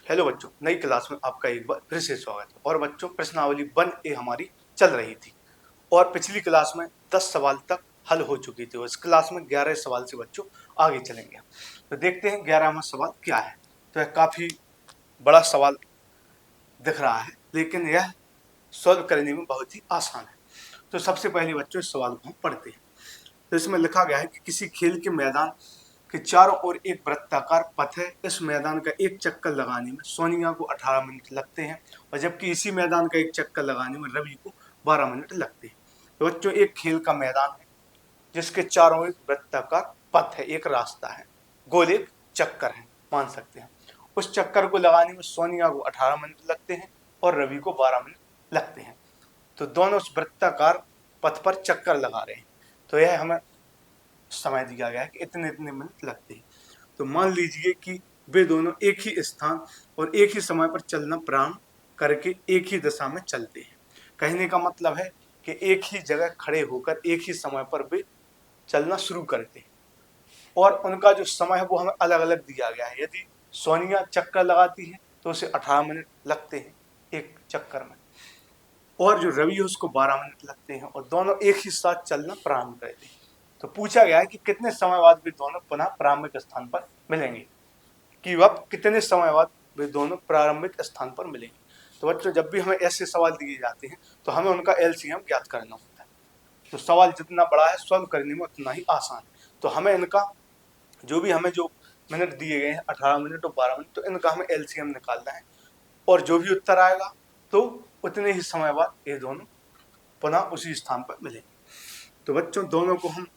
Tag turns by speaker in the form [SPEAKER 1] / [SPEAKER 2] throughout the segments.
[SPEAKER 1] Hello बच्चों, नई class में आपका एक बार फिर से स्वागत है। और बच्चों, प्रश्नावली 1A हमारी चल रही थी और पिछली क्लास में 10 सवाल तक हल हो चुकी थी और इस क्लास में 11 सवाल से बच्चों आगे चलेंगे। तो देखते हैं 11वां सवाल क्या है। तो यह काफी बड़ा सवाल दिख रहा है, लेकिन यह सॉल्व करने में बहुत ही आसान है। तो सबसे पहले बच्चों इस सवाल को हम पढ़ते हैं। तो इसमें लिखा गया है कि किसी खेल के मैदान के चारों ओर एक वृत्ताकार पथ है। इस मैदान का एक चक्कर लगाने में सोनिया को 18 मिनट लगते हैं और जबकि इसी मैदान का एक चक्कर लगाने में रवि को 12 मिनट लगते हैं। तो बच्चों, एक खेल का मैदान है जिसके चारों ओर वृत्ताकार पथ है, एक रास्ता है, गोल एक चक्कर है मान सकते हैं। उस चक्कर को लगाने में सोनिया को 18 मिनट लगते हैं और रवि को 12 मिनट लगते हैं। तो दोनों उस वृत्ताकार पथ पर चक्कर लगा रहे हैं। तो यह हमें समय दिया गया है कि इतने इतने मिनट लगते हैं। तो मान लीजिए कि वे दोनों एक ही स्थान और एक ही समय पर चलना प्रारंभ करके एक ही दिशा में चलते हैं। कहने का मतलब है कि एक ही जगह खड़े होकर एक ही समय पर वे चलना शुरू करते हैं और उनका जो समय है वो हमें अलग अलग दिया गया है। यदि सोनिया चक्कर लगाती है तो उसे 18 मिनट लगते हैं एक चक्कर में, और जो रवि है उसको 12 मिनट लगते हैं और दोनों एक ही साथ चलना प्रारंभ करते हैं। तो पूछा गया है कि कितने समय बाद वे दोनों पुनः प्रारंभिक स्थान पर मिलेंगे, कि वह कितने समय बाद वे दोनों प्रारंभिक स्थान पर मिलेंगे। तो बच्चों, जब भी हमें ऐसे सवाल दिए जाते हैं तो हमें उनका एलसीएम ज्ञात करना होता है। तो सवाल जितना बड़ा है सॉल्व करने में उतना ही आसान है। तो हमें इनका जो मिनट दिए गए हैं 18 मिनट और 12 मिनट, तो इनका हमें एलसीएम निकालना है और जो भी उत्तर आएगा तो उतने ही समय बाद ये दोनों पुनः उसी स्थान पर मिलेंगे। तो बच्चों, दोनों को हम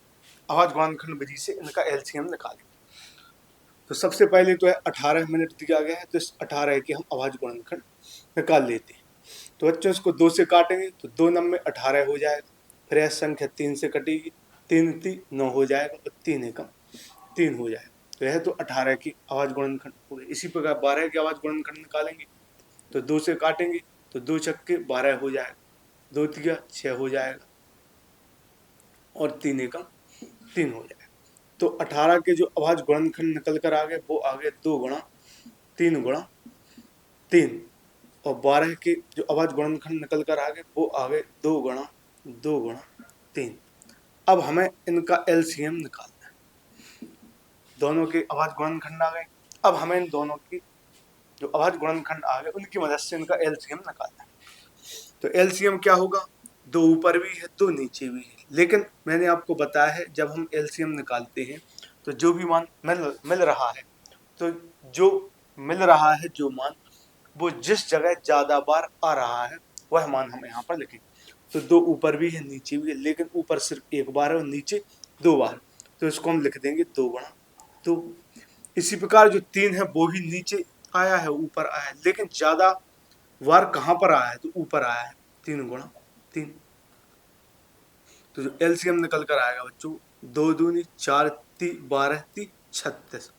[SPEAKER 1] आवाज गुणनखंड विधि से इनका एलसीएम निकालेंगे। तो सबसे पहले तो है 18 मिनट दिया गया है, तो इस 18 के हम आवाज गुणनखंड निकाल लेते हैं। तो बच्चों, इसको 2 से काटेंगे तो 2 नंबे 18 हो जाएगा। फिर यह संख्या 3 से कटेगी, 3 3 9 हो जाएगा और 3 एकम 3 हो जाएगा। तो यह तो 18 की आवाज गुणनखंड हो गई। इसी प्रकार 12 की आवाज गुणनखंड निकालेंगे तो 2 से काटेंगे तो 2 छक्के 12 हो जाएगा, 2 तिया 6 हो जाएगा और 3 एकम 3 हो जाएगा। तो 18 के जो आवाज गुणनखंड निकल कर आ गए वो आ गए 2 गुणा 3 गुणा 3, और 12 के जो आवाज गुणनखंड निकल कर आ गए वो आ गए 2 गुणा 2 गुणा 3। अब हमें इनका एलसीएम निकालना है। दोनों के आवाज गुणनखंड आ गए। अब हमें इन दोनों की जो आवाज गुणनखंड आ गए उनकी मदद से इनका एलसीएम निकालना है। तो एलसीएम क्या होगा, 2 ऊपर भी है 2 नीचे भी है, लेकिन मैंने आपको बताया है जब हम एलसीएम निकालते हैं तो जो भी मान मिल रहा है, तो जो मिल रहा है जो मान वो जिस जगह ज्यादा बार आ रहा है वह मान हम यहाँ पर लिखेंगे। तो 2 ऊपर भी है नीचे भी है, लेकिन ऊपर सिर्फ एक बार है और नीचे 2 बार, तो इसको हम लिख देंगे 2 गुणा 2। इसी प्रकार जो 3 है वो भी नीचे आया है ऊपर आया है, लेकिन ज्यादा वार कहाँ पर आया है तो ऊपर आया है, 3 गुणा 3। तो जो एलसीएम निकल कर आएगा बच्चों, 2 दूनी 4 ती 12 ती 36,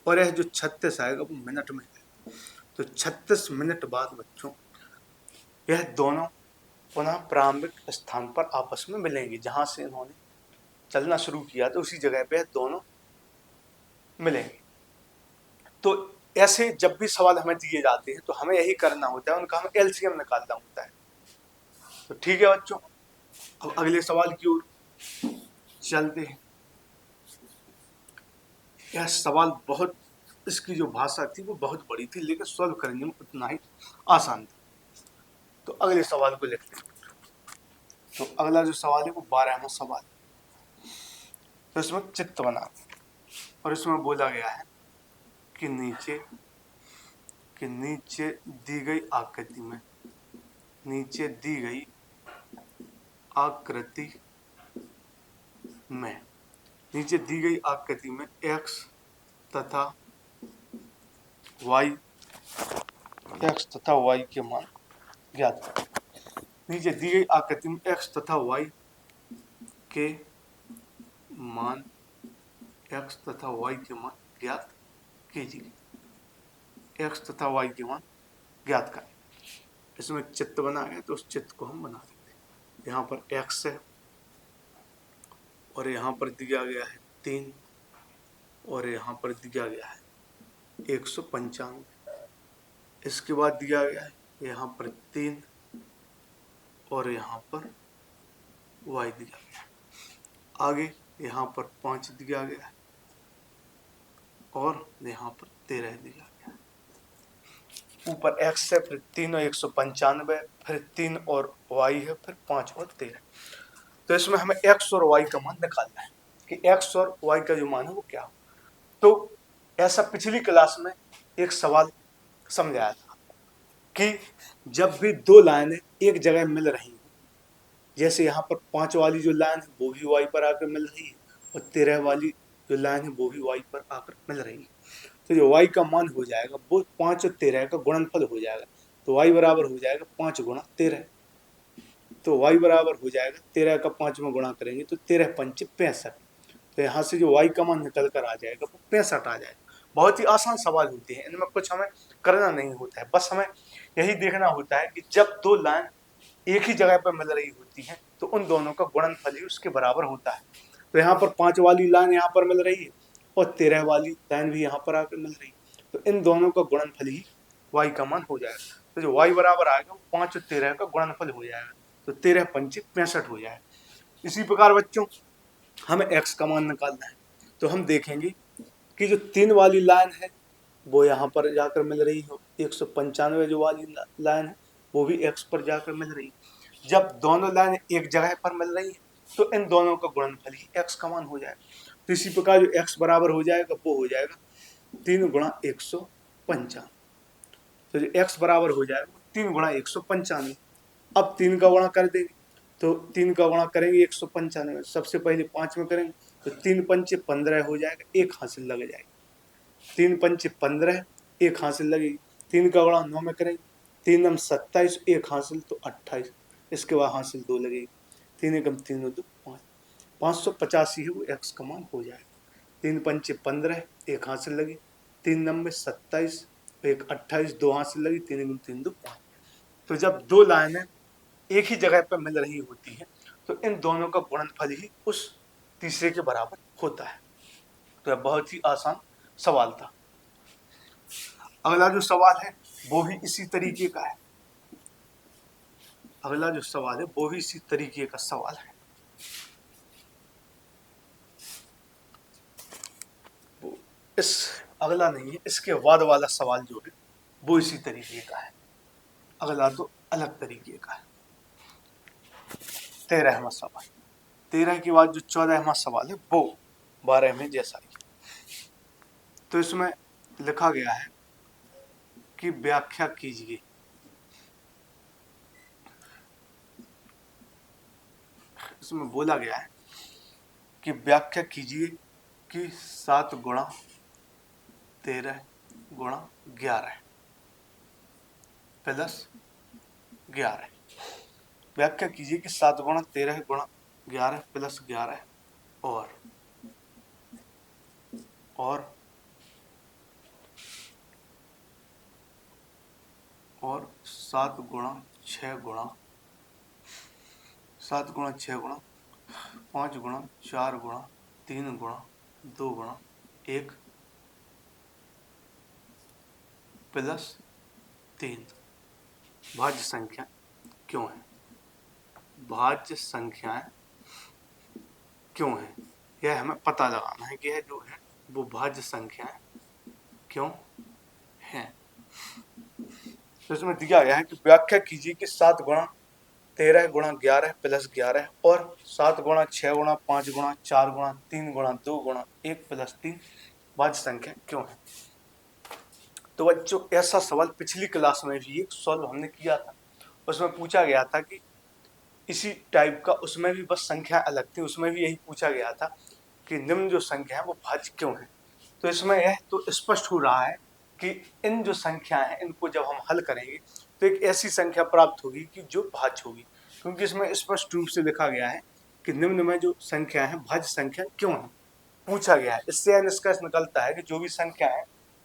[SPEAKER 1] और यह जो 36 आएगा वो मिनट में है। तो 36 मिनट बाद बच्चों यह दोनों पुनः प्रारंभिक स्थान पर आपस में मिलेंगे। जहां से इन्होंने चलना शुरू किया तो उसी जगह पे दोनों मिलेंगे। तो ऐसे जब भी सवाल हमें दिए जाते हैं तो हमें यही करना होता है, उनका हमें एलसीएम निकालना होता है। तो ठीक है बच्चों, अब अगले सवाल की ओर चलते हैं। यह सवाल बहुत, इसकी जो भाषा थी वो बहुत बड़ी थी, लेकिन सॉल्व करने में उतना ही आसान था। तो अगले सवाल को लिखते हैं। तो अगला जो सवाल है वो 12वां सवाल। तो इसमें चित्र बना और इसमें बोला गया है कि नीचे दी गई आकृति में, नीचे दी गई आकृति में, नीचे दी गई आकृति में x तथा y के मान ज्ञात करें। नीचे दी गई आकृति में x तथा y के मान, x तथा y के मान ज्ञात कीजिए। x तथा y के मान ज्ञात करें। इसमें चित्र बना है तो उस चित्र को हम बना देते हैं। यहाँ पर x है और यहाँ पर दिया गया है 3 और यहाँ पर दिया गया है 195। इसके बाद दिया गया है यहाँ पर 3 और यहाँ पर y दिया गया है। आगे यहाँ पर 5 दिया गया है और यहाँ पर 13 दिया गया है। ऊपर x है, फिर 3 और 195, फिर 3 और y है, फिर 5 और 13। तो इसमें हमें x और y का मान निकालना है कि x और y का जो मान है वो क्या हो। तो ऐसा पिछली क्लास में एक सवाल समझाया था कि जब भी दो लाइनें एक जगह मिल रही हैं, जैसे यहाँ पर 5 वाली जो लाइन है वो भी y पर आकर मिल रही है और 13 वाली जो लाइन है वो भी y पर आकर मिल रही है, तो जो y का मान हो जाएगा वो 5 और 13 का गुणनफल हो जाएगा। तो y बराबर हो जाएगा 5 गुणा 13। तो y बराबर हो जाएगा 13 का 5 में गुणा करेंगे तो 13 पंच 65। तो यहाँ से जो y का मान निकल कर आ जाएगा वो 65 आ जाएगा। बहुत ही आसान सवाल होते हैं, इनमें कुछ हमें करना नहीं होता है, बस हमें यही देखना होता है कि जब दो लाइन एक ही जगह पर मिल रही होती हैं तो उन दोनों का गुणनफल ही उसके बराबर होता है। तो यहाँ पर 5 वाली लाइन यहाँ पर मिल रही है और 13 वाली लाइन भी यहाँ पर आकर मिल रही है, तो इन दोनों का गुणनफल ही y का मान हो जाएगा। तो जो y बराबर आएगा वो 5 और 13 का गुणनफल हो जाएगा, तो 13 पंचे 65 हो जाएगा। इसी प्रकार बच्चों हमें x का मान निकालना है, तो हम देखेंगे कि जो 3 वाली लाइन है वो यहाँ पर जाकर मिल रही हो, 195 जो वाली लाइन है वो भी x पर जाकर मिल रही है। जब दोनों लाइन एक जगह पर मिल रही है तो इन दोनों का गुणनफल ही x का मान हो जाएगा। तो इसी प्रकार जो x बराबर हो जाएगा वो हो जाएगा 3 गुणा 195। तो जो x बराबर हो जाएगा 3 गुणा 195। अब 3 का गुणा कर देंगे, तो 3 का गुणा करेंगे 195, सबसे पहले 5 में करेंगे तो 3 पंचे 15 हो जाएगा, एक हासिल लग जाएगी। 3 पंचे 15, एक हासिल लगेगी। 3 का गुणा 9 में करेंगे, 3 नम 27, एक हासिल तो 28, इसके बाद हासिल 2 लगेगी। 3 एकम 3 और 2 5, 585 है वो x का मान हो जाएगा। 3 पंचे 15, एक हासिल लगी, 3 नम में 27, एक 28, 2 हासिल लगी, 3 एकम 3 2 5। तो जब दो लाइनें एक ही जगह पर मिल रही होती हैं तो इन दोनों का गुणनफल ही उस तीसरे के बराबर होता है। तो यह बहुत ही आसान सवाल था। अगला जो सवाल है वो भी इसी तरीके का है। अगला जो सवाल है वो भी इसी तरीके का सवाल है। इस अगला नहीं है, इसके बाद वाला सवाल जो है वो इसी तरीके का है। अगला तो अलग तरीके का है। 13वां सवाल। 13 के बाद जो 14वां सवाल है वो 12 में जैसा ही। तो इसमें लिखा गया है कि व्याख्या कीजिए। इसमें बोला गया है कि व्याख्या कीजिए कि 7 गुणा 13 गुणा 11 प्लस 11। व्याख्या कीजिए कि 7 गुणा 13 गुणा 11 प्लस 11 और 7 गुणा 6 गुणा 7 गुणा 6 गुणा 5 गुणा 4 गुणा 3 गुणा 2 गुणा 1 प्लस 3 भाज्य संख्या क्यों है? भाज्य संख्याएं क्यों है, यह हमें पता लगाना है कि यह जो है वो भाज्य संख्याएं क्यों हैं। तो इसमें दिया गया है कि व्याख्या कीजिए कि 7 गुणा 13 गुणा 11 प्लस 11 और 7 गुणा 6 गुणा 5 गुणा 4 गुणा 3 गुणा 2 गुणा 1 प्लस 3 भाज्य संख्या क्यों है। तो बच्चों ऐसा सवाल पिछली क्लास में भी एक सॉल्व हमने किया था। उसमें पूछा गया था कि इसी टाइप का, उसमें भी बस संख्या अलग थी, उसमें भी यही पूछा गया था कि निम्न जो संख्या है वो भाज्य क्यों है। तो इसमें यह तो स्पष्ट हो रहा है कि इन जो संख्याएं हैं इनको जब हम हल करेंगे तो एक ऐसी संख्या प्राप्त होगी कि जो भाज्य होगी, क्योंकि इसमें स्पष्ट रूप से लिखा गया है कि निम्न में जो संख्या है भाज्य संख्या क्यों है पूछा गया है। इससे यह निष्कर्ष निकलता है कि जो भी संख्या है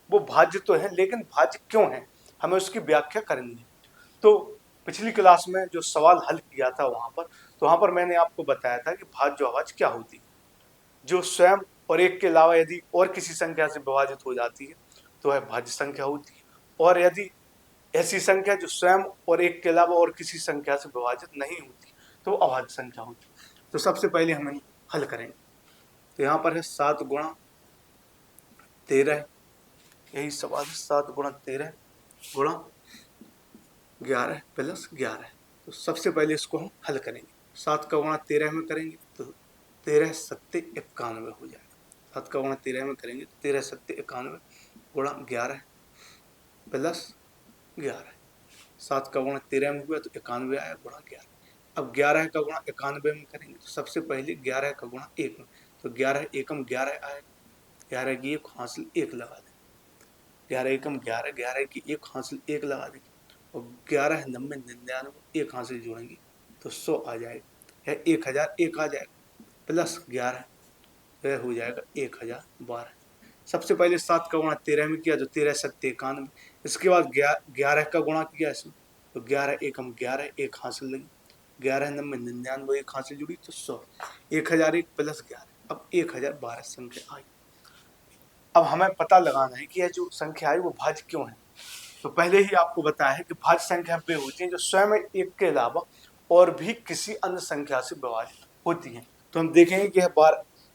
[SPEAKER 1] वो भाज्य तो है, लेकिन भाज्य क्यों है हमें उसकी व्याख्या करनी है। तो पिछली क्लास में जो सवाल हल किया था वहां पर मैंने आपको बताया था कि भाज्य अभाज्य क्या होती है। जो स्वयं और एक के अलावा यदि और किसी संख्या से विभाजित हो जाती है तो वह भाज्य संख्या होती है, और यदि ऐसी संख्या जो स्वयं और एक के अलावा और किसी संख्या से विभाजित नहीं होती तो अभाज्य संख्या होती। तो सबसे पहले हम हल करेंगे। तो यहाँ पर है 7 गुणा 13, यही सवाल है, 7 गुणा 13 गुणा 11 प्लस 11। तो सबसे पहले इसको हम हल करेंगे। 7 का गुणा 13 में करेंगे तो 13 सत्ते 91 हो जाएगा। 7 का गुणा 13 में करेंगे तो 13 सत्ते 91 गुणा 11 प्लस 11। 7 का गुणा 13 में हुआ तो 91 आया गुणा 11। अब 11 का गुणा 91 में करेंगे तो सबसे पहले 11 का गुणा 1 में, तो 11 एकम 11 आएगा, 11 की 1 हासिल 1 लगा देंगे, 11 एकम 11, 11 की 1 हासिल 1 लगा देंगे और 11 90 99 1 हासिल जोड़ेंगे तो 100 आ जाएगा, यह 1001 आ जाएगा प्लस 11 वह हो जाएगा 1012। सबसे पहले 7 का गुणा 13 में किया तो 13 सत्ते 91, इसके बाद 11 का गुणा किया इसमें तो 11 एकम 11 1 हासिल लगी, 11 90 99 1 हासिल जुड़ी तो 100, 1001 प्लस 11, अब 1012 संख्या आई। अब हमें पता लगाना है कि यह जो संख्या आई वो भाज्य क्यों है। तो पहले ही आपको बताया है कि भाज्य संख्या वे होती हैं जो स्वयं एक के अलावा और भी किसी अन्य संख्या से विभाजित होती हैं। तो हम देखेंगे कि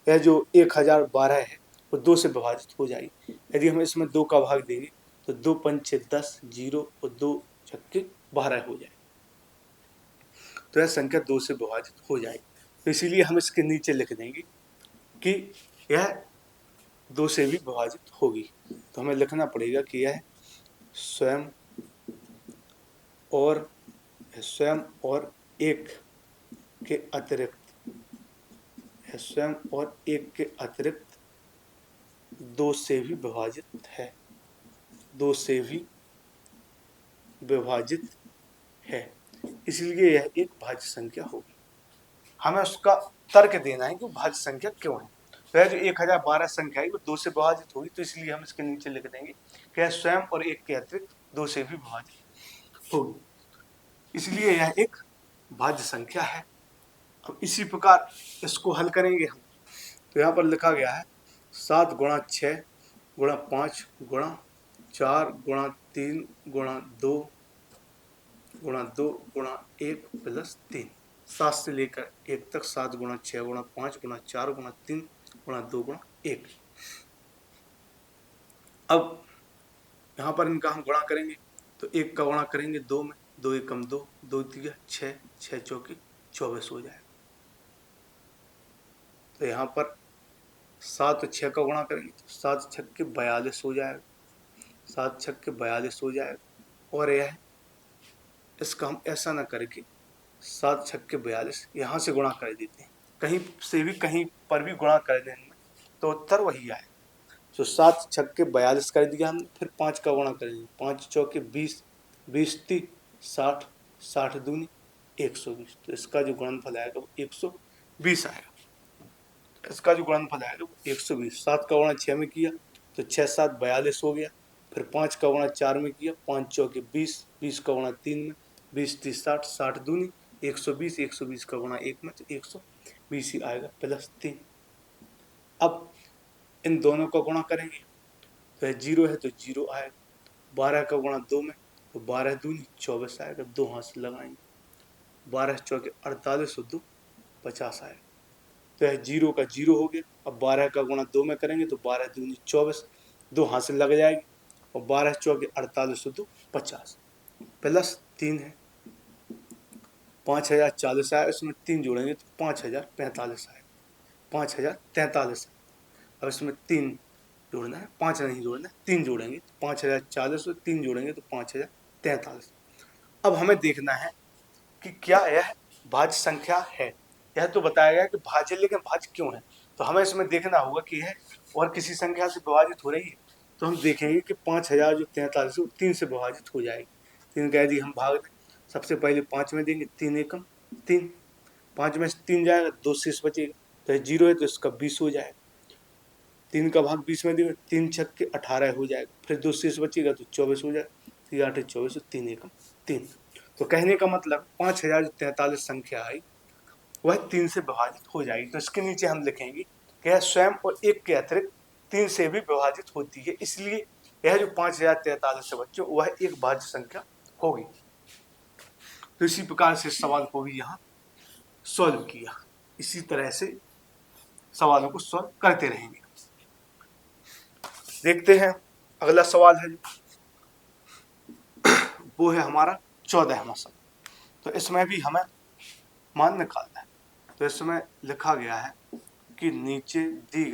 [SPEAKER 1] यह जो 1012 है वो 2 से विभाजित हो जाएगी। यदि हम इसमें 2 का भाग देंगे तो 2 पंचे 10 0 और 2 छक्के 12 हो जाएगी, तो यह संख्या 2 से विभाजित हो जाएगी। तो इसीलिए हम इसके नीचे लिख देंगे कि यह 2 से भी विभाजित होगी। तो हमें लिखना पड़ेगा कि यह स्वयं और एक के अतिरिक्त, स्वयं और एक के अतिरिक्त 2 से भी विभाजित है, 2 से भी विभाजित है, इसलिए यह एक भाज्य संख्या होगी। हमें उसका तर्क देना है कि भाज्य संख्या क्यों है। तो यह जो 1012 संख्या है वो 2 से विभाजित होगी, तो इसलिए हम इसके नीचे लिख देंगे कि यह स्वयं और एक के अतिरिक्त 2 से भी विभाजित होगी, इसलिए यह एक भाज्य संख्या है। अब इसी प्रकार इसको हल करेंगे हम। तो यहाँ पर लिखा गया है 7 गुणा 6 गुणा 5 गुणा 4 गुणा 3 गुणा 2 गुणा 1 प्लस 3। 7 से लेकर 1 तक 7 गुणा 6 गुणा 5 गुणा 4 गुणा 3 गुणा 2 गुणा 1। अब यहाँ पर इनका हम गुणा करेंगे तो 1 का गुणा करेंगे 2 में, 2 एकम 2, 2 तिया 6, 6 चौके 24 हो जाएगा। तो यहाँ पर 7 और 6 का गुणा करेंगे तो 7 छक्के 42 हो जाएगा, 7 छक्के 42 हो जाएगा। और यह इसका हम ऐसा ना करके 7 छक्के 42 यहाँ से गुणा कर देते हैं, कहीं से भी कहीं पर भी गुणा कर देंगे तो उत्तर वही आएगा। तो 7 छक्के 42 कर दिया हमने, फिर 5 का गुणा करेंगे, 5 चौके 20, 20 ती 60, 60 दूनी 120, तो इसका जो गुणनफल आएगा वो 120 आएगा। इसका जो गुणनफल आएगा वो 120। 7 का गुणा 6 में किया तो 6 7 42 हो गया, फिर 5 का गुणा 4 में किया, 5 चौके 20, 20 का गुणा 3 में, 20 30 60, 60 दूनी 120, 120 का गुणा 1 में तो 120 ही आएगा प्लस 3। अब इन दोनों का गुणा करेंगे तो 0 है तो 0 आएगा, 12 का गुणा 2 में तो 12 दूनी 24 आएगा, 2 हाथ से लगाएंगे, 12 चौके 48 और 2 50 आएगा, तो यह 0 का 0 हो गया। अब 12 का गुणा 2 में करेंगे तो 12 दूनी 24, 2 हाथ से लग जाएगी और 12 चौके 48 और 2 50 प्लस 3 है, 5040 आया, इसमें 3 जोड़ेंगे तो 5045 आएगा, 5043। अब इसमें 3 जोड़ना है, 5 नहीं जोड़ना, 3 जोड़ेंगे तो 5040 और 3 जोड़ेंगे तो 5043। अब हमें देखना है कि क्या यह भाज्य संख्या है। यह तो बताया गया कि भाज्य, लेकिन भाज्य क्यों है। तो हमें इसमें देखना होगा कि यह और किसी संख्या से विभाजित हो रही है। तो हम देखेंगे कि 5000 जो 43 है 3 से विभाजित हो जाएगी। 3 का यदि हम भाग दें, सबसे पहले 5 में देंगे, 3 एकम 3, 5 में से 3 जाएगा, 2 शेष बचेगा, तो 0 है तो इसका 20 हो जाएगा। 3 का भाग 20 में देंगे, 3 छक्के 18 हो जाएगा, फिर 2 शेष बचेगा तो 24 हो जाएगा, 3 8 24, 3 एकम 3। तो कहने का मतलब 5043 संख्या आई वह 3 से विभाजित हो जाएगी। तो इसके नीचे हम लिखेंगे कि यह स्वयं और एक के अतिरिक्त 3 से भी विभाजित होती है, इसलिए यह जो 5043 है बच्चों वह एक भाज्य संख्या होगी। तो इसी प्रकार से सवाल को भी यहाँ सॉल्व किया। इसी तरह से सवालों को सॉल्व करते रहेंगे। देखते हैं अगला सवाल है वो है हमारा 14वां सवाल। तो इसमें भी हमें मान निकालना है। तो इसमें लिखा गया है कि नीचे दी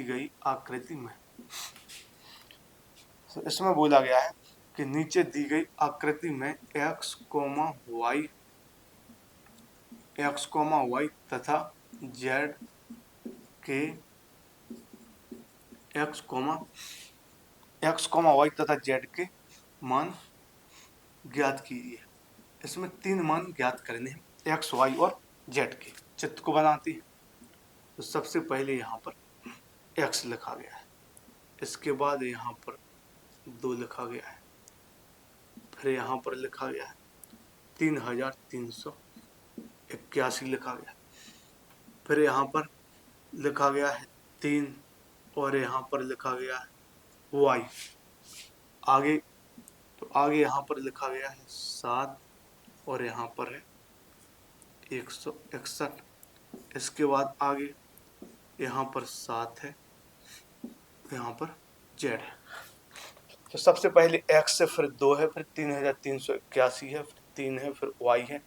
[SPEAKER 1] गई आकृति में, तो इसमें बोला गया है कि नीचे दी गई आकृति में x, y तथा z के मान ज्ञात कीजिए। इसमें 3 मान ज्ञात करने हैं x, y और z के। चित्र को बनाते हैं। तो सबसे पहले यहाँ पर x लिखा गया है, इसके बाद यहाँ पर 2 लिखा गया है, फिर यहाँ पर लिखा गया है 3381 लिखा गया, फिर यहाँ पर लिखा गया है 3 और यहाँ पर लिखा गया है y। आगे यहाँ पर लिखा गया है 7 और यहाँ पर है 161। इसके बाद आगे यहाँ पर 7 है, यहाँ पर z है। तो सबसे पहले x है, फिर 2 है, फिर 3381 है, फिर 3 है, फिर y है,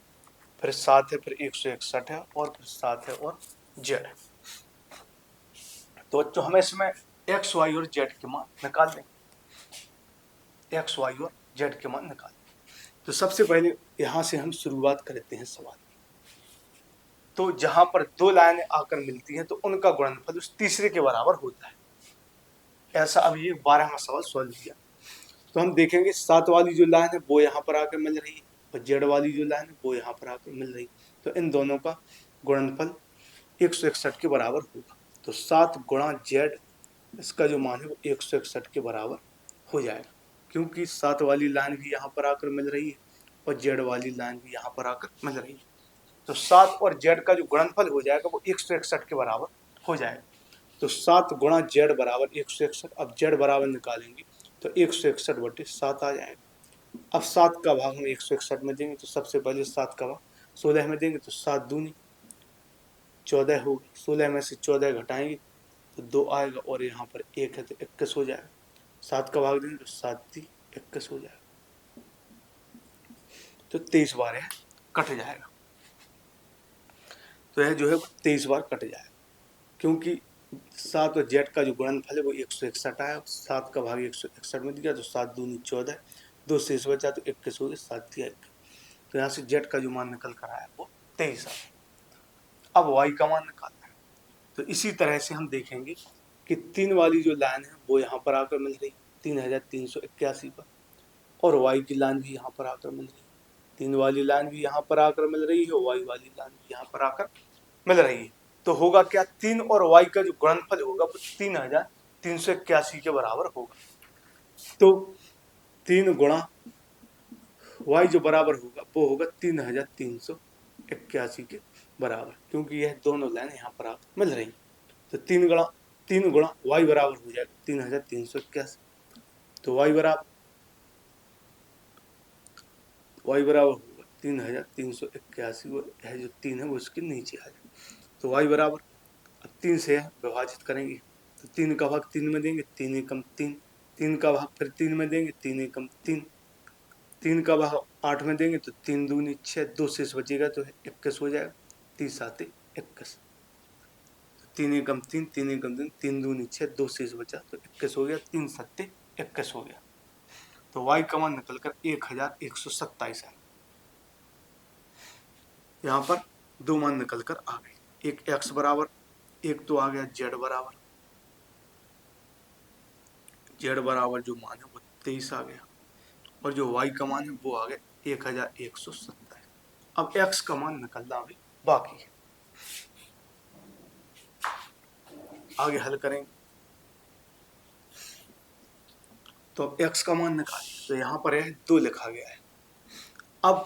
[SPEAKER 1] फिर 7 है, फिर 161 है और फिर 7 है और z है। तो बच्चों हमें इसमें x, y और z के मान निकाल दें। x, y और z के मान निकाल दें। तो सबसे पहले यहाँ से हम शुरुआत करते हैं सवाल। तो जहां पर 2 लाइनें आकर मिलती हैं तो उनका गुणनफल उस तीसरे के बराबर होता है। ऐसा अब ये 12वां सवाल सॉल्व किया। तो हम देखेंगे 7 वाली जो लाइन है वो यहाँ पर आकर मिल रही है और जेड वाली जो लाइन है वो यहाँ पर आकर मिल रही है। तो इन दोनों का गुणनफल 161 के बराबर होगा। तो 7 गुणा जेड, इसका जो मान है वो 161 के बराबर हो जाएगा, क्योंकि 7 वाली लाइन भी यहाँ पर आकर मिल रही है और जेड वाली लाइन भी यहाँ पर आकर मिल रही है। तो 7 और जेड का जो गुणनफल हो जाएगा वो 161 के बराबर हो जाएगा। तो 7 गुणा जेड बराबर 161। अब जेड बराबर निकालेंगे तो 161/7 आ जाएगा। अब 7 का भाग हम 161 में देंगे तो सबसे पहले 7 का भाग 16 में देंगे तो 7 दूनी 14 होगी। 16 में से 14 घटाएंगे तो 2 आएगा और यहाँ पर 1 है तो 21 हो जाएगा। 7 का भाग देंगे तो 7 × 21 हो जाएगा। तो 23 बार यह कट जाएगा। तो यह जो है 23 बार कट जाएगा, क्योंकि 7 और जेड का जो गुणनफल है वो 161 आया। 7 का भाग 161 में दिया तो 7 दूनी 14, 2 शेष बचा तो 21 हो गया। 7 × 21। तो यहाँ से जेड का जो मान निकल कर आया वो 23 आया। अब वाई का मान निकालना है। तो इसी तरह से हम देखेंगे कि 3 वाली जो लाइन है वो यहाँ पर आकर मिल रही 3381 पर, और वाई की लाइन भी यहाँ पर आकर मिल रही है। 3 वाली लाइन भी यहाँ पर आकर मिल रही है, वाई वाली लाइन भी यहाँ पर आकर मिल रही है। तो होगा क्या, 3 और y का जो गुणनफल होगा वो 3381 के बराबर होगा। तो 3 गुणा y जो बराबर होगा वो होगा 3381 के बराबर, क्योंकि यह दोनों लाइन यहाँ पर आप मिल रही। तो 3 गुणा y बराबर हो जाएगा 3381। तो y बराबर होगा 3381 और यह जो 3 है वो इसके नीचे आ जाएगा। तो y बराबर, अब 3 से विभाजित करेंगे तो 3 का भाग 3 में देंगे, 3 एकम 3, 3 का भाग फिर 3 में देंगे, 3 एकम 3, 3 का भाग 8 में देंगे तो 3 दूनी 6, 2 शेष बचेगा तो 21 हो जाएगा। 3 7 21, 3 एकम 3, 3 एकम 3, 3 दूनी 6, 2 शेष बचा तो 21 हो गया। 3 7 21 हो गया। तो y का मान निकल कर 1127 है। यहाँ पर 2 मान निकल कर आ गए, एक x बराबर, एक तो आ गया z बराबर जो मान है वो 23 आ गया, और जो y का मान है वो आ गया 1127। अब x का मान निकलना अभी बाकी है, आगे हल करेंगे। तो अब x का मान निकालें तो यहाँ पर है 2 लिखा गया है। अब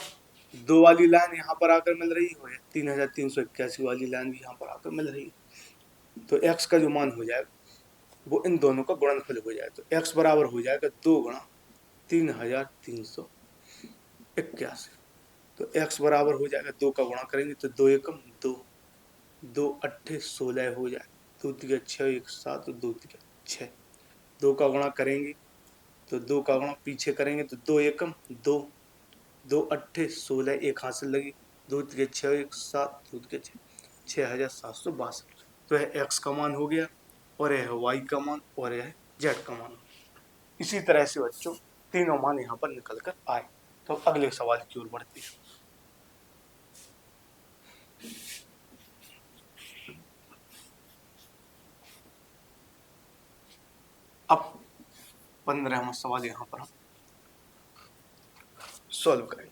[SPEAKER 1] दो वाली लाइन यहाँ पर आकर मिल रही है, 3381 वाली लाइन भी यहाँ पर आकर मिल रही है। तो x का जो मान हो जाएगा वो इन दोनों का गुणनफल हो जाएगा। तो x बराबर हो जाएगा 2 गुणा 3381। तो x बराबर हो जाएगा 2 का गुणा करेंगे तो 2 एकम 2, 2 अट्ठे 16 हो जाए, 2 तिया 6, 1 7, 2 तिया 6। 2 का गुणा करेंगे तो 2 का गुणा पीछे करेंगे तो 2 एकम 2, 2 अट्ठे 16, एक हाथ से लगी, 2 तिया 6, 1 7, 2 तिया 6, 6762। तो यह x का मान हो गया और यह y का मान और यह z का मान। इसी तरह से बच्चों तीनों मान यहाँ पर निकल कर आए। तो अगले सवाल की ओर बढ़ते हैं। अब 15वां सवाल यहाँ पर हम सॉल्व करेंगे।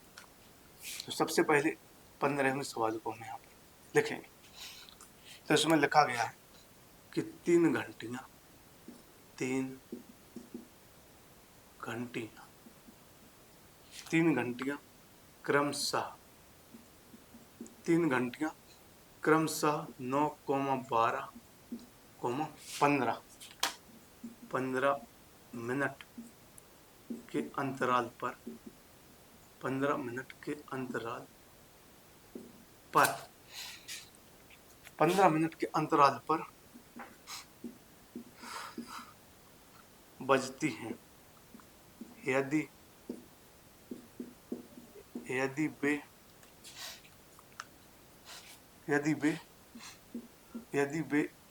[SPEAKER 1] तो सबसे पहले 15वें सवाल को हम यहाँ पर लिखेंगे। तो इसमें लिखा गया है कि 3 घंटियां क्रमशः 9, 12, 15 मिनट के अंतराल पर 15 मिनट के अंतराल पर बजती हैं। यदि वे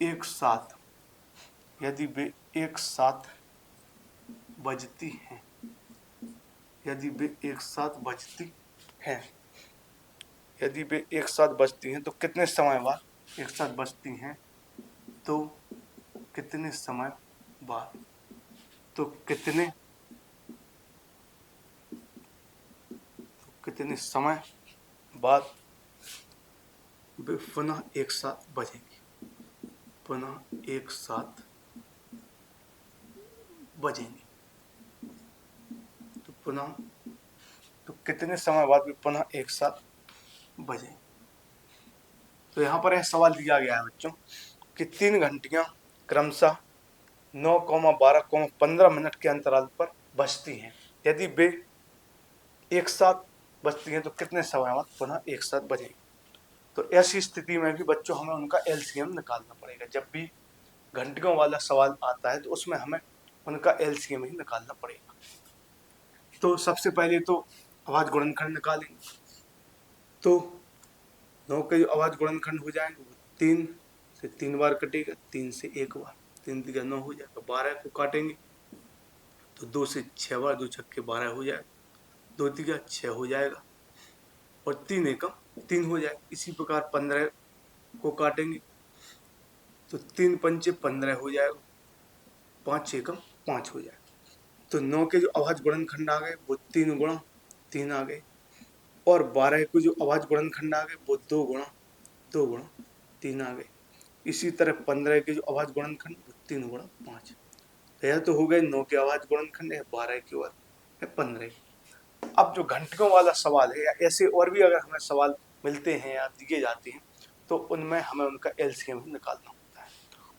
[SPEAKER 1] एक साथ बजती हैं, यदि वे एक साथ बजती हैं तो कितने समय बाद एक साथ बजती हैं, तो कितने समय बाद वे पुनः एक साथ बजेंगी। तो कितने समय बाद वे पुनः एक साथ बजेंगे। तो यहाँ पर यह सवाल दिया गया है बच्चों कि 3 घंटियां क्रमशः 9, 12, 15 मिनट के अंतराल पर बजती हैं। यदि वे एक साथ बजती हैं तो कितने समय बाद पुनः एक साथ बजेंगे। तो ऐसी स्थिति में भी बच्चों हमें उनका एलसीएम निकालना पड़ेगा। जब भी घंटियों वाला सवाल आता है तो उसमें हमें उनका एलसीएम ही निकालना पड़ेगा। तो सबसे पहले तो आवाज गुणनखंड निकालेंगे। तो 9 के जो आवाज गुणनखंड हो जाएंगे वो 3 से 3 बार कटेगा, 3 से 1 बार, 3 तिया 9 हो जाएगा। 12 को काटेंगे तो 2 से 6 बार, 2 छक्के 12 हो जाएगा, 2 तिया 6 हो जाएगा और 3 एकम 3 हो जाएगा। इसी प्रकार 15 को काटेंगे तो 3 पंचे 15 हो जाएगा, 5 एकम 5 हो जाएगा। तो 9 के जो आवाज गुणनखंड आ गए वो 3 गुणा 3 आ गए और 12 के जो आवाज गुणनखंड आ गए वो 2 गुणा 3 आ गए। इसी तरह 15 के जो आवाज गुणनखंड वो 3 गुणा 5। तो यह तो हो गए 9 के आवाज गुणनखंड है, 12 के और 15। अब जो घंटियों वाला सवाल है या ऐसे और भी अगर हमें सवाल मिलते हैं या दिए जाते हैं तो उनमें हमें उनका एलसीएम ही निकालना होता है।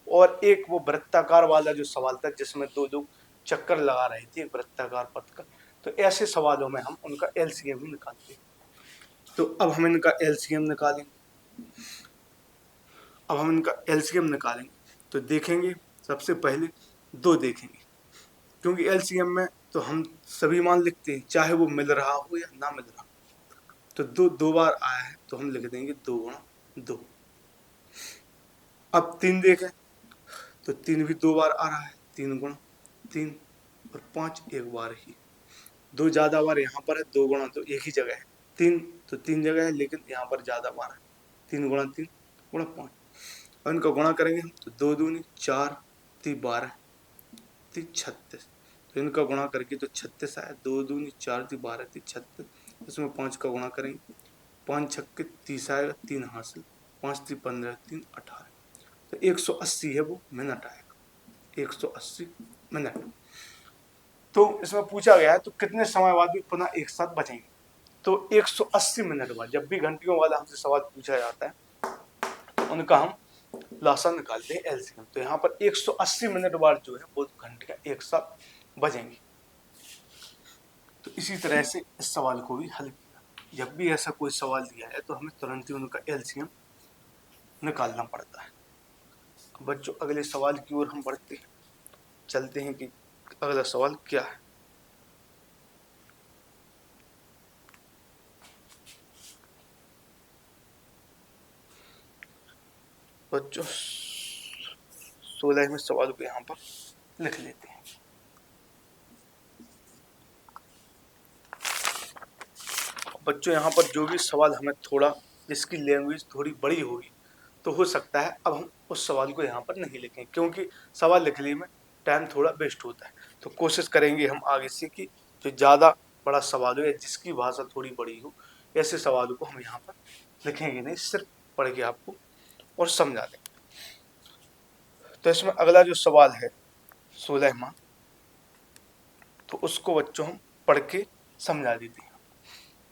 [SPEAKER 1] और एक वो वृत्ताकार वाला जो सवाल था जिसमें 2 चक्कर लगा रहे थे वृत्ताकार पथ का, तो ऐसे सवालों में हम उनका एलसीएम ही निकालते हैं। तो अब हम इनका एलसीएम निकालेंगे। तो देखेंगे सबसे पहले 2 देखेंगे, क्योंकि एलसीएम में तो हम सभी मान लिखते हैं चाहे वो मिल रहा हो या ना मिल रहा हो। तो 2 बार आया है तो हम लिख देंगे 2 गुणा 2। अब 3 देखें तो 3 भी 2 बार आ रहा है, 3 गुणा 3 और 5 एक बार ही। 2 ज्यादा बार यहाँ पर है, 2 गुणा 2 एक ही जगह है, 3 तो 3 जगह है लेकिन यहाँ पर ज्यादा बार है, 3 गुणा 3 गुणा 5। और इनका गुणा करेंगे हम तो 2 दूनी 4, 3 12, 3 36। तो इनका गुणा करके तो 36 आया, 2 दूनी 4, 3 12, 3 36। इसमें 5 का गुणा करेंगे, 5 छक्के 30 आएगा, 3 हासिल, 5 3 15, 3 18। तो 180 है वो मिनट आएगा, 180 मिनट। तो इसमें पूछा गया है तो कितने समय बाद भी पुनः एक साथ बचेंगे। तो 180 मिनट बाद जब भी घंटियों वाला हमसे सवाल पूछा जाता है तो उनका हम लासा निकालते हैं एलसीएम। तो यहाँ पर 180 मिनट बाद जो है वो घंटियां एक साथ बजेंगी। तो इसी तरह से इस सवाल को भी हल किया। जब भी ऐसा कोई सवाल दिया है तो हमें तुरंत ही उनका एलसीएम निकालना पड़ता है। बच्चों अगले सवाल की ओर हम बढ़ते हैं, चलते हैं कि अगला सवाल क्या है। बच्चों 16वें सवाल को यहाँ पर लिख लेते हैं। बच्चों यहाँ पर जो भी सवाल हमें थोड़ा जिसकी लैंग्वेज थोड़ी बड़ी होगी तो हो सकता है अब हम उस सवाल को यहाँ पर नहीं लिखें, क्योंकि सवाल लिखने में टाइम थोड़ा वेस्ट होता है। तो कोशिश करेंगे हम आगे से कि जो ज़्यादा बड़ा सवाल हो या जिसकी भाषा थोड़ी बड़ी हो ऐसे सवालों को हम यहाँ पर लिखेंगे नहीं, सिर्फ पढ़ के आपको और समझा देंगे। तो इसमें अगला जो सवाल है 16वां, तो उसको बच्चों हम पढ़ के समझा देते हैं।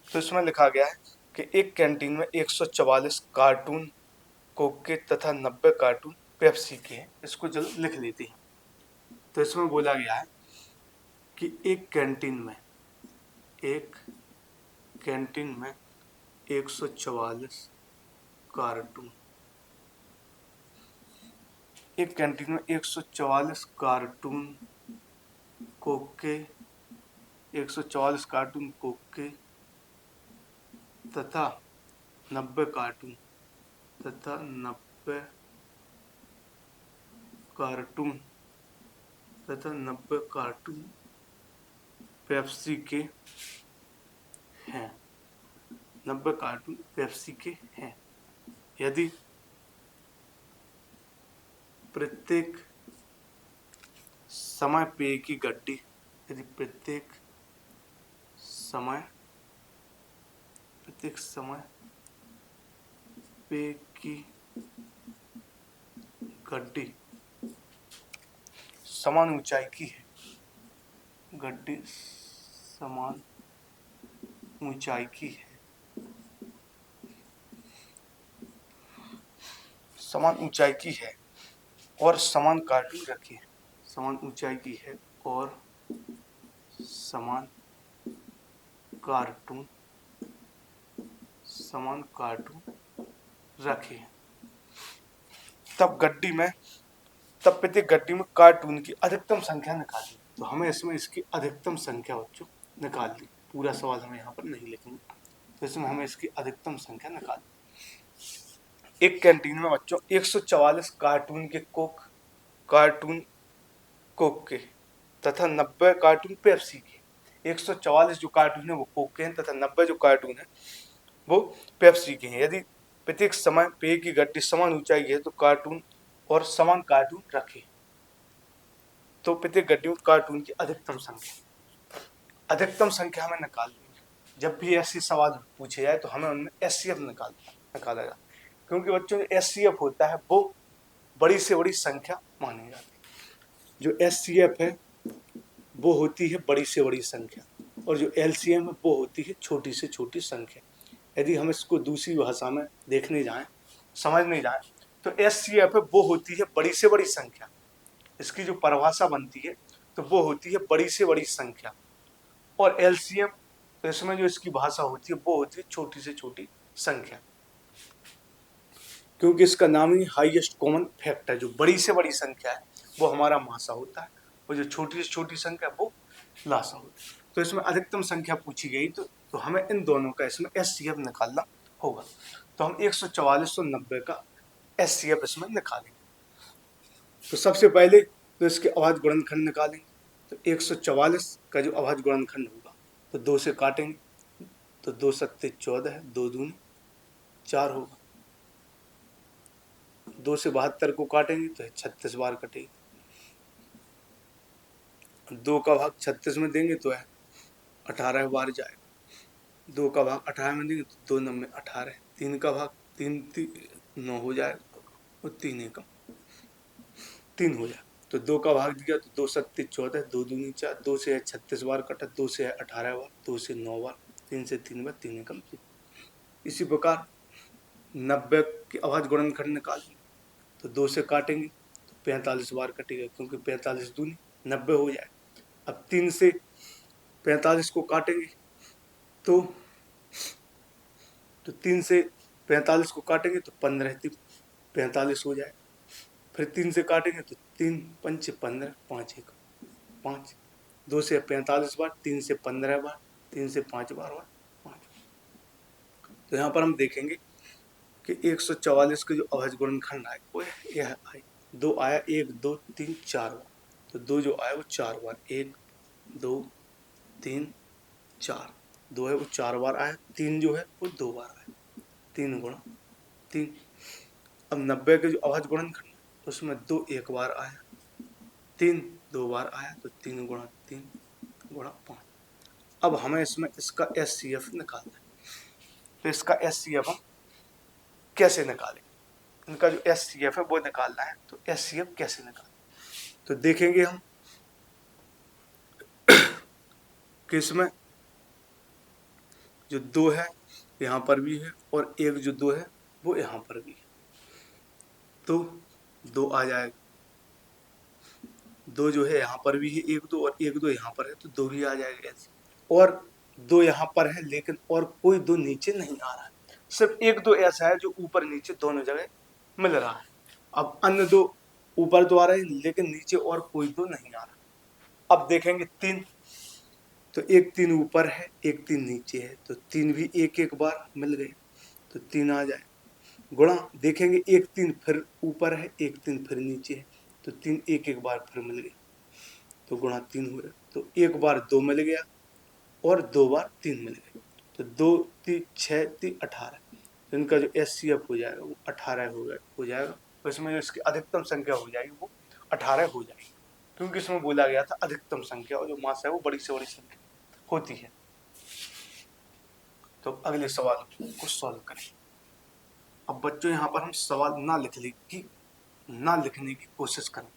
[SPEAKER 1] तो इसमें लिखा गया है कि एक कैंटीन में 144 कार्टून कोक के तथा 90 कार्टून पेप्सी के हैं। इसको चलो लिख लेते हैं। तो इसमें बोला गया है कि एक कैंटीन में 144 कार्टून, एक कैंटीन में 144 कार्टून कोक के 144 कार्टून कोक के तथा 90 कार्टून तथा 90 कार्टून पेप्सी के हैं। 90 कार्टून पेप्सी के हैं। यदि प्रत्येक समय पेय की गड्डी पेय की गड्डी समान ऊंचाई की है, समान ऊंचाई की है और समान कार्टून रखे हैं। समान ऊंचाई की है और समान कार्टून रखे हैं। तब प्रत्येक गड्डी में कार्टून की अधिकतम संख्या निकाली। तो हमें इसमें इसकी अधिकतम संख्या बच्चों निकालनी। पूरा सवाल हम यहाँ पर नहीं लिखेंगे, तो इसमें हमें इसकी अधिकतम संख्या निकालनी। एक कैंटीन में बच्चों 144 कार्टून कोक के तथा 90 कार्टून पेप्सी के। 144 जो कार्टून है वो कोक के हैं तथा 90 जो कार्टून है वो पेप्सी के हैं। यदि प्रत्येक समय पेय की गड्डी समान ऊंचाई है तो कार्टून और समान कार्टून रखे, तो प्रत्येक गड्डी में कार्टून की अधिकतम संख्या हमें निकालनी है। जब भी ऐसे सवाल पूछे जाए तो हमें उनमें एचसीएफ निकाला जाए, क्योंकि बच्चों जो एचसीएफ होता है वो बड़ी से बड़ी संख्या मानी जाती है। जो एचसीएफ है वो होती है बड़ी से बड़ी संख्या और जो एलसीएम है वो होती है छोटी से छोटी संख्या। यदि हम इसको दूसरी भाषा में देखने जाएं, समझने जाएं, तो एचसीएफ है वो होती है बड़ी से बड़ी संख्या। इसकी जो परिभाषा बनती है तो वो होती है बड़ी से बड़ी संख्या, और एलसीएम तो इसमें जो इसकी भाषा होती है वो होती है छोटी से छोटी संख्या, क्योंकि इसका नाम ही हाईएस्ट कॉमन फैक्टर है। जो बड़ी से बड़ी संख्या है वो हमारा मासा होता है और जो छोटी से छोटी संख्या वो लासा होता है। तो इसमें अधिकतम संख्या पूछी गई तो हमें इन दोनों का इसमें एचसीएफ निकालना होगा। तो हम 144 और 90 का एचसीएफ इसमें निकालेंगे। तो सबसे पहले तो इसके अभाज्य गुणनखंड निकालेंगे। तो 144 का जो अभाज्य गुणनखंड होगा तो 2 से काटेंगे, तो 2 सत्ते 14 है, 2 दूनी 4 होगा। 2 से 72 को काटेंगे तो 36 बार कटेगी। 2 का भाग 36 में देंगे तो है 18 बार जाएगा। 2 का भाग 18 में देंगे तो 2 9 18, 3 का भाग 3 9 हो जाएगा और 3 एकम 3 हो जाएगा। तो 2 का भाग दिया तो 2 सत्ते 14, 2 दूनी 4, 2 से 36 बार कटा, 2 से 18 बार, 2 से 9 बार, 3 से 3 बार 3 एकम 3। इसी प्रकार 90 की अभाज्य गुणनखंड निकालेंगे तो 2 से काटेंगे तो 45 बार कटेगा, क्योंकि 45 दूनी 90 हो जाए। अब 3 से 45 को काटेंगे तो 3 से 45 को काटेंगे तो 15 45 हो जाए। फिर 3 से काटेंगे तो 3 पंचे 15, 5 एक 5, 2 से 45 बार, 3 से 15 बार, 3 से 5 बार 5। तो यहाँ पर हम देखेंगे कि 144 के जो अभाज्य गुणनखंड आए वो यह आए, 2 आया, 1 2 3 4 बार। तो 2 जो आया वो 4 बार, 1 2 3 4, 2 है वो 4 बार आया, 3 जो है वो 2 बार आया, 3 गुणा 3। अब 90 के जो अभाज्य गुणनखंड तो उसमें 2 एक बार आया, 3 2 बार आया, तो 3 गुणा 3 गुणा 5। अब हमें इसमें इसका SCF निकालना है। तो इसका SCF हम कैसे निकालें, इनका जो SCF है वो निकालना है। तो SCF कैसे निकालें, तो देखेंगे हम कि इसमें जो 2 है यहाँ पर भी है और एक जो 2 है वो यहाँ पर भी है, तो 2 आ जाएगा। 2 जो है यहाँ पर भी है, 1 2 और 1 2 यहाँ पर है, तो 2 ही आ जाएगा ऐसे। और 2 यहाँ पर है लेकिन और कोई 2 नीचे नहीं आ रहा है, सिर्फ 1 2 ऐसा है जो ऊपर नीचे दोनों जगह मिल रहा है। अब अन्य 2 ऊपर तो आ रहे हैं लेकिन नीचे और कोई 2 नहीं आ रहा। अब देखेंगे 3, तो एक 3 ऊपर है, एक 3 नीचे है, तो 3 भी एक एक बार मिल गए, तो 3 आ जाए। गुणा देखेंगे एक 3 फिर ऊपर है, एक 3 फिर नीचे है, तो 3 एक एक बार फिर मिल गए, तो गुणा 3 हुए। तो एक बार 2 मिल गया और 2 बार 3 मिल गए, तो 2 3 6 3 18। तो इनका जो SCF हो जाएगा वो 18 हो जाएगा। तो इसमें जो इसकी अधिकतम संख्या हो जाएगी वो 18 हो जाएगी, क्योंकि इसमें बोला गया था अधिकतम संख्या, और जो मास है वो बड़ी से बड़ी संख्या होती है। तो अगले सवाल को सॉल्व करें। अब बच्चों यहाँ पर हम सवाल ना लिखने की कोशिश करें,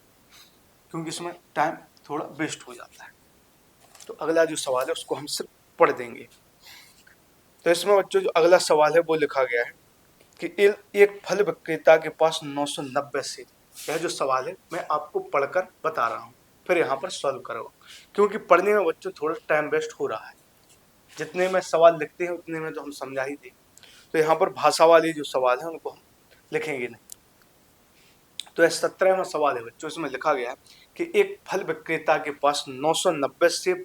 [SPEAKER 1] क्योंकि इसमें टाइम थोड़ा वेस्ट हो जाता है। तो अगला जो सवाल है उसको हम सिर्फ पढ़ देंगे। तो इसमें बच्चों जो अगला सवाल है वो लिखा गया है कि एक फल विक्रेता के पास 990 सेब। यह जो सवाल है मैं आपको पढ़कर बता रहा हूँ, फिर यहाँ पर सॉल्व करो, क्योंकि पढ़ने में बच्चों थोड़ा टाइम वेस्ट हो रहा है। जितने में सवाल लिखते हैं उतने में तो हम समझा ही दें। तो यहाँ पर भाषा वाले जो सवाल है उनको हम लिखेंगे नहीं। तो यह 17वां सवाल है बच्चों, इसमें लिखा गया है कि एक फल विक्रेता के पास 990 सेब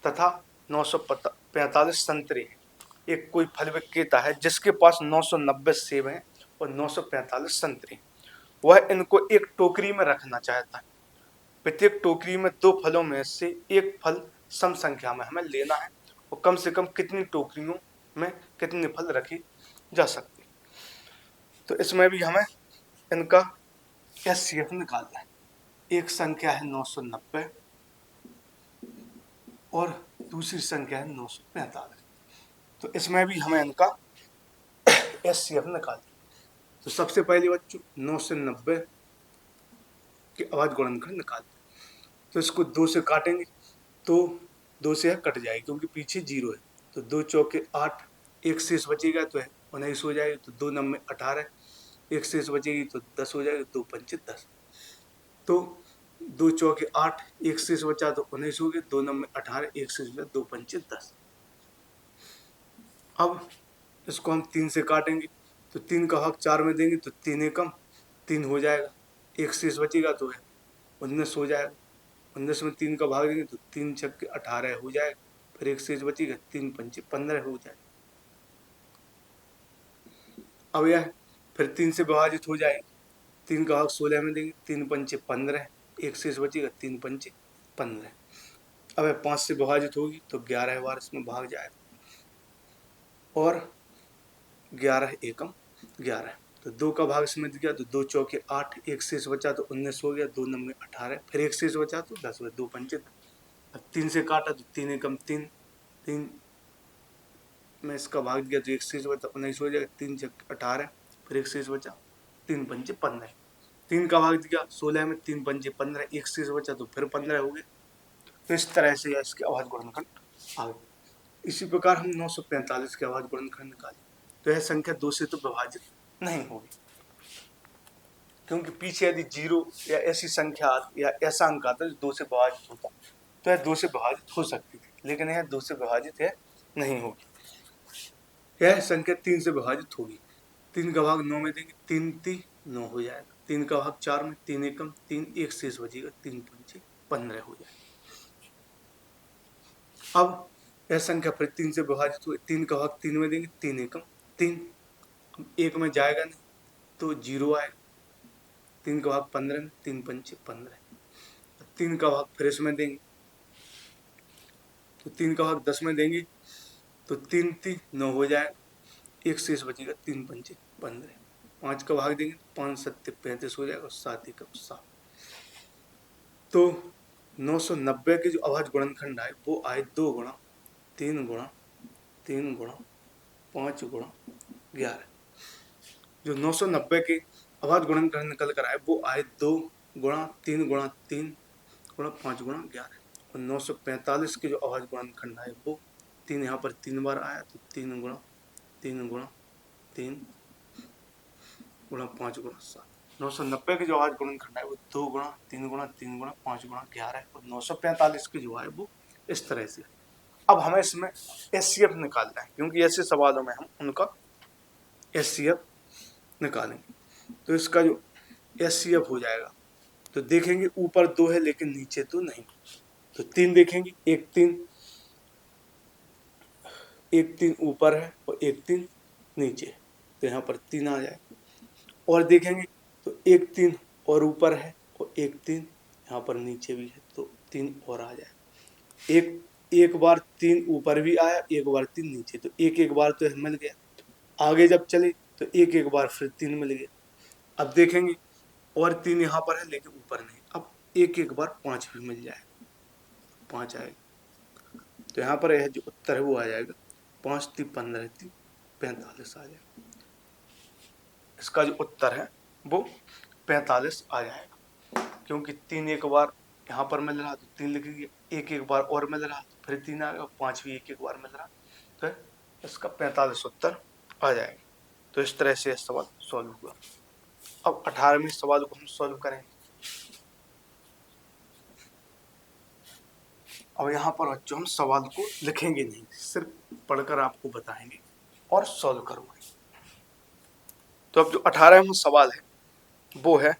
[SPEAKER 1] तथा 945 संतरे हैं। एक कोई फल विक्रेता है जिसके पास 990 सेब हैं और 945 संतरे हैं। वह इनको एक टोकरी में रखना चाहता है। प्रत्येक टोकरी में 2 फलों में से एक फल सम संख्या में हमें लेना है, और कम से कम कितनी टोकरियों में कितने फल रखे जा सकते हैं। तो इसमें भी हमें इनका SCF निकालना है। एक संख्या है 990 और दूसरी संख्या है 945। तो इसमें भी हमें इनका SCF निकालना है। तो सबसे पहले बच्चों 9 से 90 के अभाज्य गुणनखंड निकालते हैं। तो इसको 2 से काटेंगे तो 2 से कट जाएगी, क्योंकि पीछे 0 है। तो 2 चौके 8, एक शेष बचेगा तो 19 हो जाएगा, तो 2 9 18, एक शेष बचेगी तो 10 हो जाएगा, 2 पंचे 10। तो 2 चौके 8, एक शेष बचा तो 19 हो गए, 2 9 18, एक शेष बचा, 2 पंचे 10। अब इसको हम 3 से काटेंगे तो 3 का भाग 4 में देंगे तो 3 एकम 3 हो जाएगा, एक शेष बचेगा तो 19 हो जाएगा। 19 में 3 का भाग देंगे तो 3 छक्के 18 हो जाएगा, फिर एक शेष बचेगा, 3 पंचे 15 हो जाएगा। अब यह फिर 3 से विभाजित हो जाएगी, 3 का भाग 16 में देंगे, 3 पंचे 15, एक शेष बचेगा, 3 पंचे 15। अब यह 5 से विभाजित होगी तो 11 बार इसमें भाग जाएगा, और 11 एकम 11। तो 2 का भाग इसमें दिया तो 2 चौके 8, एक शेष बचा तो 19 हो गया, 2 9 18, फिर एक शेष बचा तो 10 हुआ, 2 पंचे 10। अब 3 से काटा तो 3 एकम 3, 3 में इसका भाग दिया तो एक शेष बचा 19 हो जाएगा, 3 छक्के 18, फिर एक शेष बचा, 3 पंचे 15। 3 का भाग दिया 16 में, 3 पंचे 15, एक शेष बचा तो फिर 15 हो गए। तो इस तरह से इसके अभाज्य गुणनखंड आ गए। इसी प्रकार हम 945 के अभाज्य गुणनखंड निकालें तो यह संख्या 2 से तो विभाजित नहीं होगी, क्योंकि पीछे यदि 0 या ऐसी संख्या या ऐसा अंक आता जो 2 से विभाजित होता तो यह 2 से विभाजित हो सकती थी, लेकिन यह 2 से विभाजित है नहीं होगी। यह संख्या 3 से विभाजित होगी। 3 का भाग 9 में देंगे, 3 3 9 हो जाएगा। 3 का भाग 4 में, 3 एकम 3, 1 शेष बचेगा, 3 पंचे 15 हो जाएगा। अब यह संख्या फिर 3 से विभाजित हुई। 3 का भाग 3 में देंगे, 3 एकम 3, 1 में जाएगा नहीं तो 0 आएगा। 3 का भाग 15 में, 3 पंचे 15। 3 का भाग फिर इसमें देंगे तो 3 का भाग 10 में देंगे तो 3 3 9 हो जाएगा, 1 शेष बचेगा, 3 पंचे 15। 5 का भाग देंगे 5 7 35 हो जाएगा, 7 एकम 7। तो 990 के जो अभाज्य गुणनखंड आए वो आए 2 गुणा 3 गुणा 3 गुणा 5 गुणा 11। जो 990 के अभाज्य गुणनखंड निकल कर आए वो आए 2 गुणा 3 गुणा 3 गुणा 5 गुणा 11। और 945 के जो अभाज्य गुणनखंड आए वो 3 यहाँ पर 3 बार आया तो 3 गुणा 3 गुणा 3 गुणा 5 गुणा 7। 990 के जो अभाज्य गुणनखंड आए वो 2 गुणा 3 गुणा 3 गुणा 5 गुणा 11। और 945 के जो आए वो इस तरह से। अब हमें इसमें एचसीएफ निकालना है, क्योंकि ऐसे सवालों में हम उनका एचसीएफ निकालेंगे। तो इसका जो एचसीएफ हो जाएगा तो देखेंगे ऊपर 2 है लेकिन नीचे तो नहीं, तो 3 देखेंगे, एक 3 ऊपर है और एक 3 नीचे है, तो यहाँ पर 3 आ जाए। और देखेंगे तो एक 3 और ऊपर है और एक 3 यहाँ पर नीचे भी है, तो 3 और आ जाए। एक बार 3 ऊपर भी आया, एक बार 3 नीचे, तो एक बार तो मिल गया। आगे जब चले तो एक बार फिर 3 मिल गया। अब देखेंगे और 3 यहाँ पर है लेकिन ऊपर नहीं, अब एक बार 5 भी मिल जाए, 5 आएगा। तो यहाँ पर यह जो उत्तर है वो आ जाएगा 5 3 15 3 45 आ जाएगा। इसका जो उत्तर है वो 45 आ जाएगा, क्योंकि 3 एक बार यहाँ पर मिल रहा तो 3 लिखेंगे, एक बार और मिल रहा तो फिर 3 आएगा, 5 भी एक बार मिल रहा तो इसका 45 उत्तर आ जाएगा। तो इस तरह से यह सवाल सॉल्व हुआ। अब 18वें सवाल को हम सॉल्व करेंगे। अब यहाँ पर बच्चों हम सवाल को लिखेंगे नहीं, सिर्फ पढ़कर आपको बताएंगे और सॉल्व करवाएंगे। तो अब जो 18वां सवाल है वो है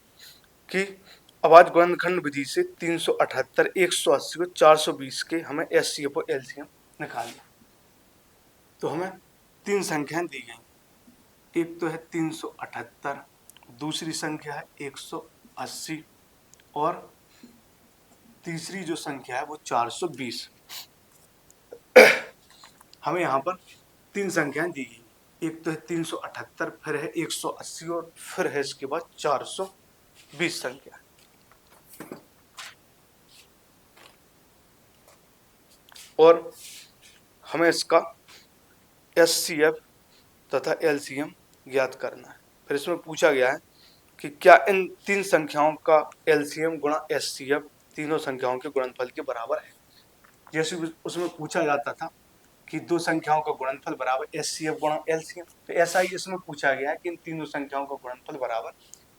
[SPEAKER 1] कि अभाज्य गुणनखंड विधि से 378, 180 और 420 के हमें एचसीएफ और एलसीएम निकालना। तो हमें 3 संख्याएं दी गई, एक तो है 378, दूसरी संख्या है 180 और तीसरी जो संख्या है वो 420। हमें यहाँ पर 3 संख्याएं दी गई, एक तो है 378, फिर है 180 और फिर है इसके बाद 420 संख्या। और हमें इसका एचसीएफ तथा एलसीएम ज्ञात करना है। फिर इसमें पूछा गया है कि क्या इन 3 संख्याओं का एलसीएम गुणा एचसीएफ तीनों संख्याओं के गुणनफल के बराबर है। जैसे उसमें पूछा जाता था कि 2 संख्याओं का गुणनफल बराबर एचसीएफ गुणा एलसीएम, तो ऐसा ही इसमें पूछा गया है कि इन तीनों संख्याओं का गुणनफल बराबर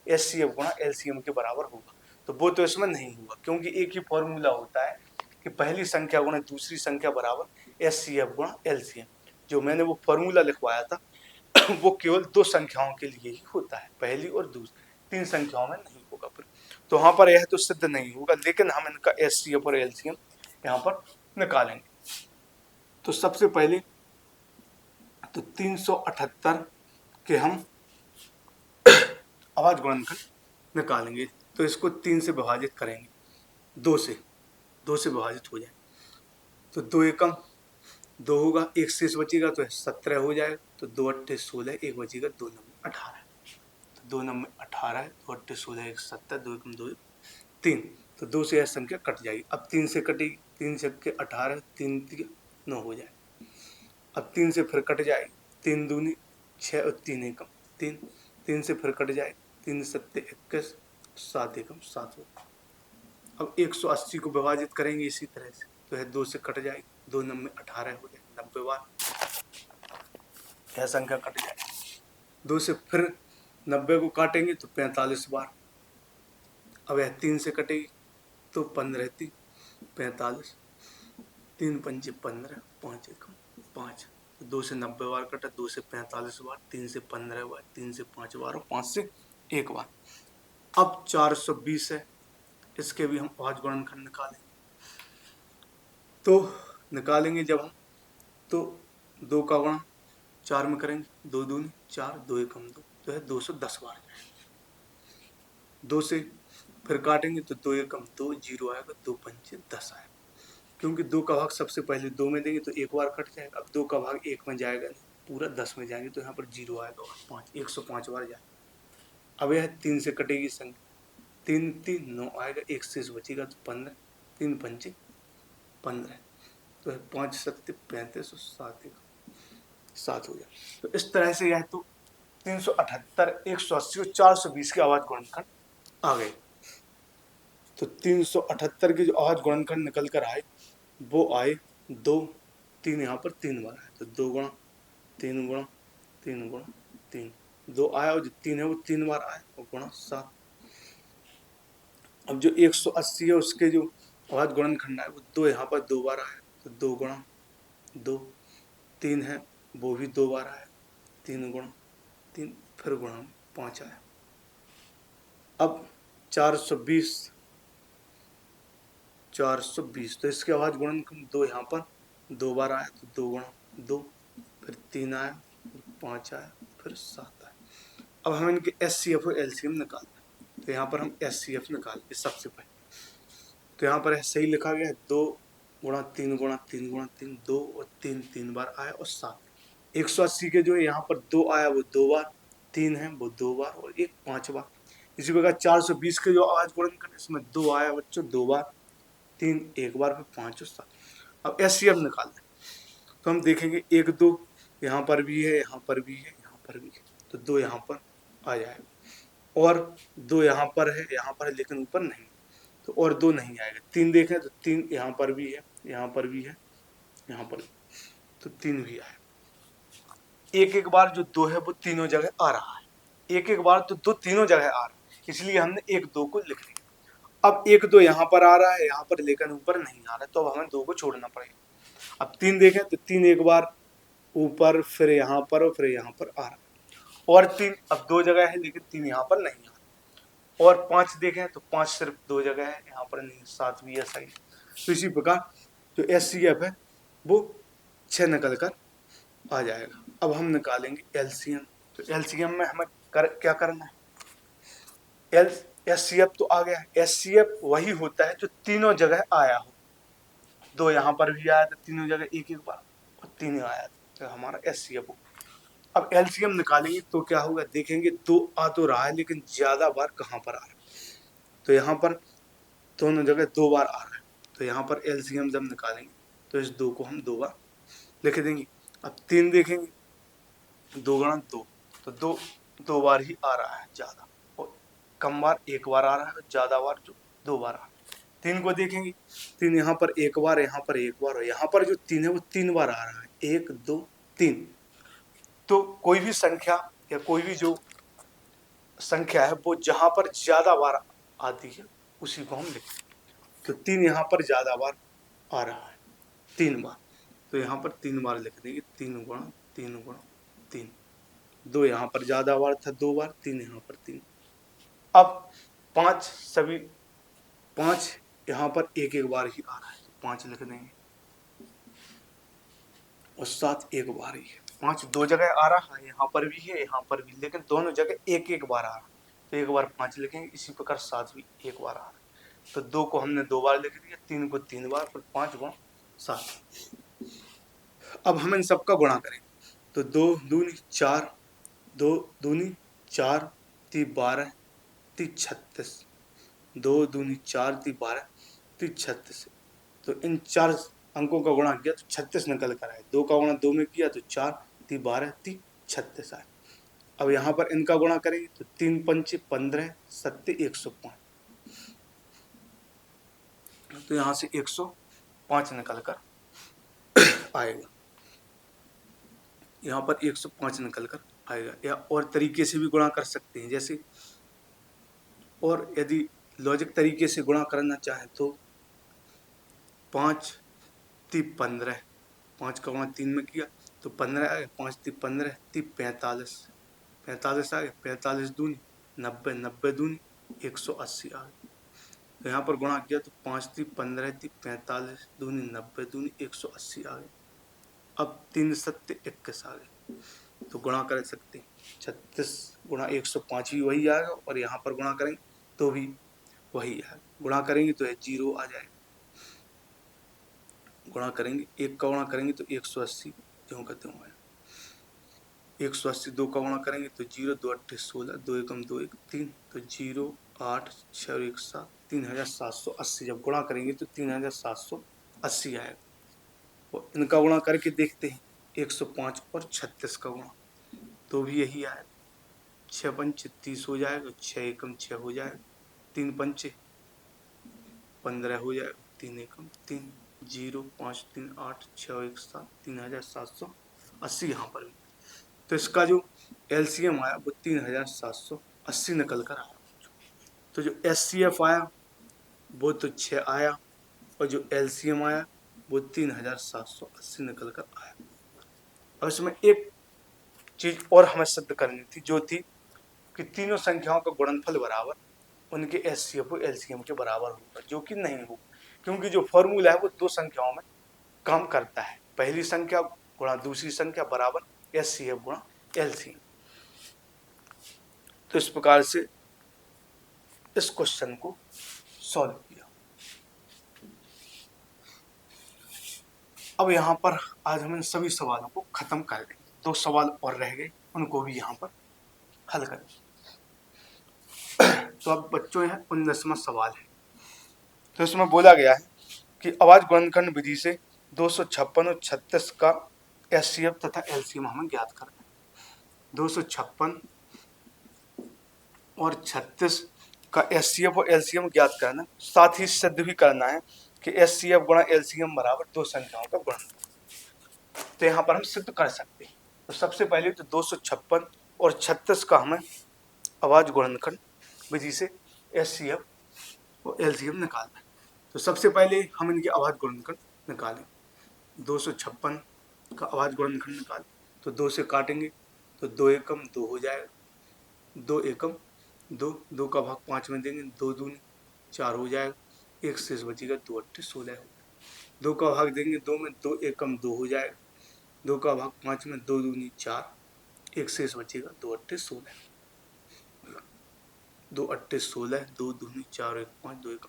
[SPEAKER 1] एचसीएफ गुणा एलसीएम के बराबर होगा। तो वो तो इसमें नहीं हुआ, क्योंकि एक ही फॉर्मूला होता है कि पहली संख्या गुणा दूसरी संख्या बराबर एचसीएफ गुणा एलसीएम। जो मैंने वो फॉर्मूला लिखवाया था वो केवल 2 संख्याओं के लिए ही होता है, पहली और दूसरी, 3 संख्याओं में नहीं होगा। फिर तो वहां पर यह तो सिद्ध नहीं होगा, लेकिन हम इनका एचसीएफ और एलसीएम यहाँ पर निकालेंगे। तो सबसे पहले तो 378 के हम अभाज्य गुणनखंड निकालेंगे। तो इसको 3 से विभाजित करेंगे, 2 से विभाजित हो जाए तो 2 एकम 2 होगा, एक शेष बचेगा तो 17 हो जाएगा। तो 2 अट्ठे 16, एक बचेगा 2 नंबर 18। तो 2 नंबर 18, 2 अट्ठे 16, एक 17, 2 एकम 2 3। तो 2 से यह संख्या कट जाएगी। अब 3 से कटेगी, 3 से 18, 3 3 9 हो जाए। अब 3 से फिर कट जाएगी, 3 दूनी 6 और 3 एकम 3, 3 से फिर कट जाएगी, 3 7 21, 7 एकम 7 हो। अब 180 को विभाजित करेंगे इसी तरह से, तो यह 2 से कट जाएगी, 2 नंबर 18 हो जाए, 90 बार, यह संख्या कट जाएगी। 2 से फिर 90 को काटेंगे तो 45 बार। अब यह 3 से कटेगी तो 15 3 45, 3 पंचे 15, 5 एकम 5। 2 से 90 बार कटा, 2 से 45 बार, 3 से 15 बार, 3 से 5 बार और 5 से 1 बार। अब 420 है, इसके भी हम 5 गुणनखंड निकालेंगे। तो निकालेंगे जब हम, तो 2 का गुणा 4 में करेंगे, 2 दूनी 4, 2 एकम 2, तो है 210 बार जाएगा। 2 से फिर काटेंगे तो 2 एकम 2, 0 आएगा, 2 पंचे 10 आएगा। क्योंकि 2 का भाग सबसे पहले 2 में देंगे तो 1 बार कट जाएगा। अब 2 का भाग 1 में जाएगा नहीं, पूरा 10 में जाएंगे तो यहाँ पर 0 आएगा और 5, 105 बार जाएगा। अब यह 3 से कटेगी संख्या, 3 3 9 आएगा, 1 शेष बचेगा तो 15, 3 पंचे 15, तो है 5 7 35 और 7 हो जाए। तो इस तरह से यह तो 378, 180 और 420 के अभाज्य गुणनखंड आ गए। तो 378 के जो अभाज्य गुणनखंड निकल कर आए वो आए 2 3, यहाँ पर 3 बार आए, तो 2 गुणा 3 गुणा 3 गुणा 3, 2 आया और जो 3 है वो 3 बार आया और गुणा 7। अब जो 180 है उसके जो अभाज्य गुणनखंड आए वो 2 यहाँ पर 2 बार आया, तो 2 गुणा 2, 3 है वो भी 2 बार आया, 3 गुणा 3, फिर गुणा 5 आया। अब 420 तो इसके अभाज्य गुणनखंड 2 यहाँ पर 2 बार आया, तो 2 गुणा 2, फिर 3 आया, फिर 5 आया, फिर 7 आया। अब हम इनके एचसीएफ और एलसीएम निकालना है, तो यहाँ पर हम एचसीएफ निकालेंगे सबसे पहले। तो यहाँ पर सही लिखा गया है 2 गुणा 3 गुणा 3 गुणा 3, 2 और 3 3 बार आया और 7। 180 के जो यहाँ पर 2 आया वो 2 बार, 3 है वो 2 बार और 1 5 बार। इसी प्रकार 420 के जो अभाज्य गुणनखंड इसमें 2 आया बच्चों 2 बार, 3 1 बार, फिर 5 और 7। अब एचसीएफ निकालना है, तो हम देखेंगे 1 2 यहाँ पर भी है, यहाँ पर भी है, यहाँ पर भी है, तो 2 यहाँ पर आ जाएगा और 2 यहाँ पर है लेकिन ऊपर नहीं, तो और 2 नहीं आएगा। 3 देखें तो 3 यहाँ पर भी है, यहाँ पर भी है, यहाँ पर भी, तो 3 भी आएगा। एक एक बार जो 2 है वो तीनों जगह आ रहा है, एक एक बार तो 2 तीनों जगह आ रहा है, इसलिए हमने 1 2 को लिख लिया। अब 1 2 यहाँ पर आ रहा है, यहाँ पर लेकिन ऊपर नहीं आ रहा है, तो अब हमें 2 को छोड़ना पड़ेगा। अब 3 देखें तो 3 एक बार ऊपर, फिर यहाँ पर और फिर यहाँ पर आ रहा है, और 3 अब 2 जगह है लेकिन 3 यहाँ पर नहीं आ रहा। और 5 देखें तो 5 सिर्फ 2 जगह है, यहाँ पर नहीं, 7 भी ऐसा ही। तो इसी प्रकार जो एचसीएफ है वो 6 निकल कर आ जाएगा। अब हम निकालेंगे एलसीएम। तो एलसीएम में हमें क्या करना है, एचसीएफ तो आ गया। एचसीएफ वही होता है जो तीनों जगह आया हो, 2 यहाँ पर भी आया था तीनों जगह एक एक बार, और 3 आया था, तो हमारा एचसीएफ हो। अब एलसीएम निकालेंगे तो क्या होगा, देखेंगे 2 आ तो रहा है लेकिन ज्यादा बार कहाँ पर आ रहा है, तो यहाँ पर दोनों जगह 2 बार आ रहा है, तो यहाँ पर एलसीएम जब निकालेंगे तो इस 2 को हम 2 बार लिख देंगे। अब 3 देखेंगे, 2 गुणा 2, तो 2 बार ही आ रहा है ज्यादा, और कम बार 1 बार आ रहा है, ज्यादा बार जो 2 बार आ रहा है। 3 को देखेंगे, 3 यहाँ पर 1 बार, यहाँ पर 1 बार, और यहाँ पर जो 3 है वो 3 बार आ रहा है, 1 2 3। तो कोई भी संख्या या कोई भी जो संख्या है वो जहां पर ज्यादा बार आती है उसी को हम लिखते हैं। तो 3 यहाँ पर ज्यादा बार आ रहा है, 3 बार, तो यहाँ पर 3 बार लिख देंगे, 3 गुणा 3 गुणा 3। 2 यहाँ पर ज्यादा बार था, 2 बार, 3 यहाँ पर 3। अब 5 सभी 5 यहाँ पर एक एक बार ही आ रहा है, तो 5 लिख देंगे, और 7 एक बार ही है। 5 2 जगह आ रहा है, यहाँ पर भी है, यहाँ पर भी, लेकिन दोनों जगह एक एक बार आ रहा है, तो एक बार 5 लिखेंगे। इसी प्रकार 7 भी एक बार आ रहा है, तो 2 को हमने 2 बार लिख दिया, 3 को 3 बार, फिर 5 गुणा 7। अब हम इन सबका गुणा करें, तो 2 दूनी 4, 2 दूनी 4, 3 12, 3 36, 2 दूनी 4, 3 12, 3 36। तो इन 4 अंकों का गुणा किया तो 36 निकल कर आए। 2 का गुणा 2 में किया तो 4, 3 12, 3 36 आए। अब यहाँ पर इनका गुणा करेंगे तो 3 पंचे 15, 7 105, तो यहाँ से 105 निकल कर आएगा। यहाँ पर 105 निकल कर आएगा। या और तरीके से भी गुणा कर सकते हैं, जैसे और यदि लॉजिक तरीके से गुणा करना चाहें तो 5 × 15, 5 का गुणा 3 में किया तो 15 आ गया, 5 × 15 × 45, 45 आ गया, 45 दूनी 90, 90 दूनी 180 आ गया। तो यहाँ पर गुणा किया तो 5 × 15 × 45 दूनी 90 दूनी 180 आ गया। अब 3 सत्ते 21 आ गए, तो गुणा कर सकते हैं। 36 × 105 भी वही आएगा और यहाँ पर गुणा करेंगे तो भी वही आएगा। गुणा करेंगे तो 0 आ जाएगा, गुणा करेंगे 1 का गुणा करेंगे तो 180 त्यों का त्यों आएगा। 180 2 का गुणा करेंगे तो 0, 2 8 16, 2 एकम 2 1 3, तो 0 8 6 और 1 7, 3780। जब गुणा करेंगे तो 3780 आएगा। और इनका गुणा करके देखते हैं 105 और 36 का गुणा, तो भी यही आएगा। 6 पंचे 30 हो जाएगा, 6 एकम 6 हो जाएगा, 3 पंचे 15 हो जाएगा, 3 एकम 3, 0 5 3 8 6 और 1 7, 3780 यहाँ पर भी। तो इसका जो एलसीएम आया वो 3780 निकल कर आया। तो जो एचसीएफ आया वो तो 6 आया और जो एलसीएम आया वो 3780 निकल कर आया। और इसमें एक चीज और हमें सिद्ध करनी थी, जो थी कि तीनों संख्याओं का गुणनफल बराबर उनके एचसीएफ और एलसीएम के बराबर होगा, जो कि नहीं होगा, क्योंकि जो फॉर्मूला है वो दो संख्याओं में काम करता है। पहली संख्या गुणा दूसरी संख्या बराबर एचसीएफ गुणा एलसीएम। तो इस प्रकार से इस क्वेश्चन को सॉल्व किया। अब यहाँ पर आज हम इन सभी सवालों को खत्म कर देंगे। 2 सवाल और रह गए, उनको भी यहाँ पर हल करेंगे। तो अब बच्चों यह 19वां सवाल है। तो इसमें बोला गया है कि आवाज गुणनखंड विधि से 256 और 36 का एचसीएफ तथा एलसीएम हमें ज्ञात करना है। 256 और 36 का एचसीएफ और एलसीएम ज्ञात करना, साथ ही सिद्ध भी करना है कि एचसीएफ गुणा एलसीएम बराबर दो संख्याओं का गुणनफल। तो यहाँ पर हम सिद्ध कर सकते हैं। तो सबसे पहले तो 256 और 36 का हमें आवाज गुणनखंड विधि से एचसीएफ और एलसीएम निकालना है। तो सबसे पहले हम इनके आवाज गुणनखंड निकालें। 256 का आवाज गुणनखंड निकालें तो 2 से काटेंगे तो 2 एकम 2 हो जाएगा, 2 एकम 2, 2 का भाग 5 में देंगे, 2 दूनी 4 हो जाएगा, 1 शेष बचेगा, 2 8 16 हो। 2 का भाग देंगे 2 में, 2 एकम 2 हो जाएगा, 2 का भाग 5 में, 2 दूनी 4, 1 शेष बचेगा, 2 8 16, 2 8 16, 2 दूनी 4 1 5, 2 एकम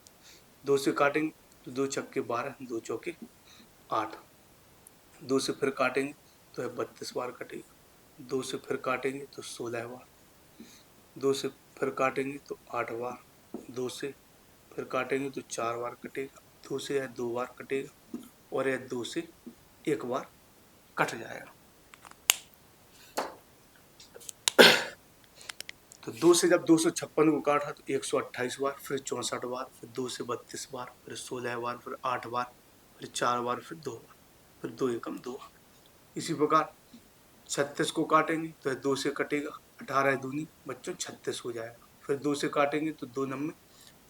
[SPEAKER 1] 2 से काटेंगे तो 2 छक्के 12, 2 चौके 8, 2 से फिर काटेंगे तो 32 बार कटेगा, 2 से फिर काटेंगे तो 16 बार, 2 से फिर काटेंगे तो 8 बार, 2 से फिर काटेंगे तो 4 बार कटेगा, 2 से यह 2 बार कटेगा और यह 2 से 1 बार कट जाएगा। तो 2 से जब 256 को काटा तो 128 बार, फिर 64 बार, फिर 2 से 32 बार, फिर 16 बार, फिर 8 बार, फिर 4 बार, फिर 2 बार, फिर 2 एकम 2 बार। इसी प्रकार 36 को काटेंगे तो 2 से कटेगा, 18 दूनी बच्चों 36 हो जाएगा, फिर 2 से काटेंगे तो 2 नम्मे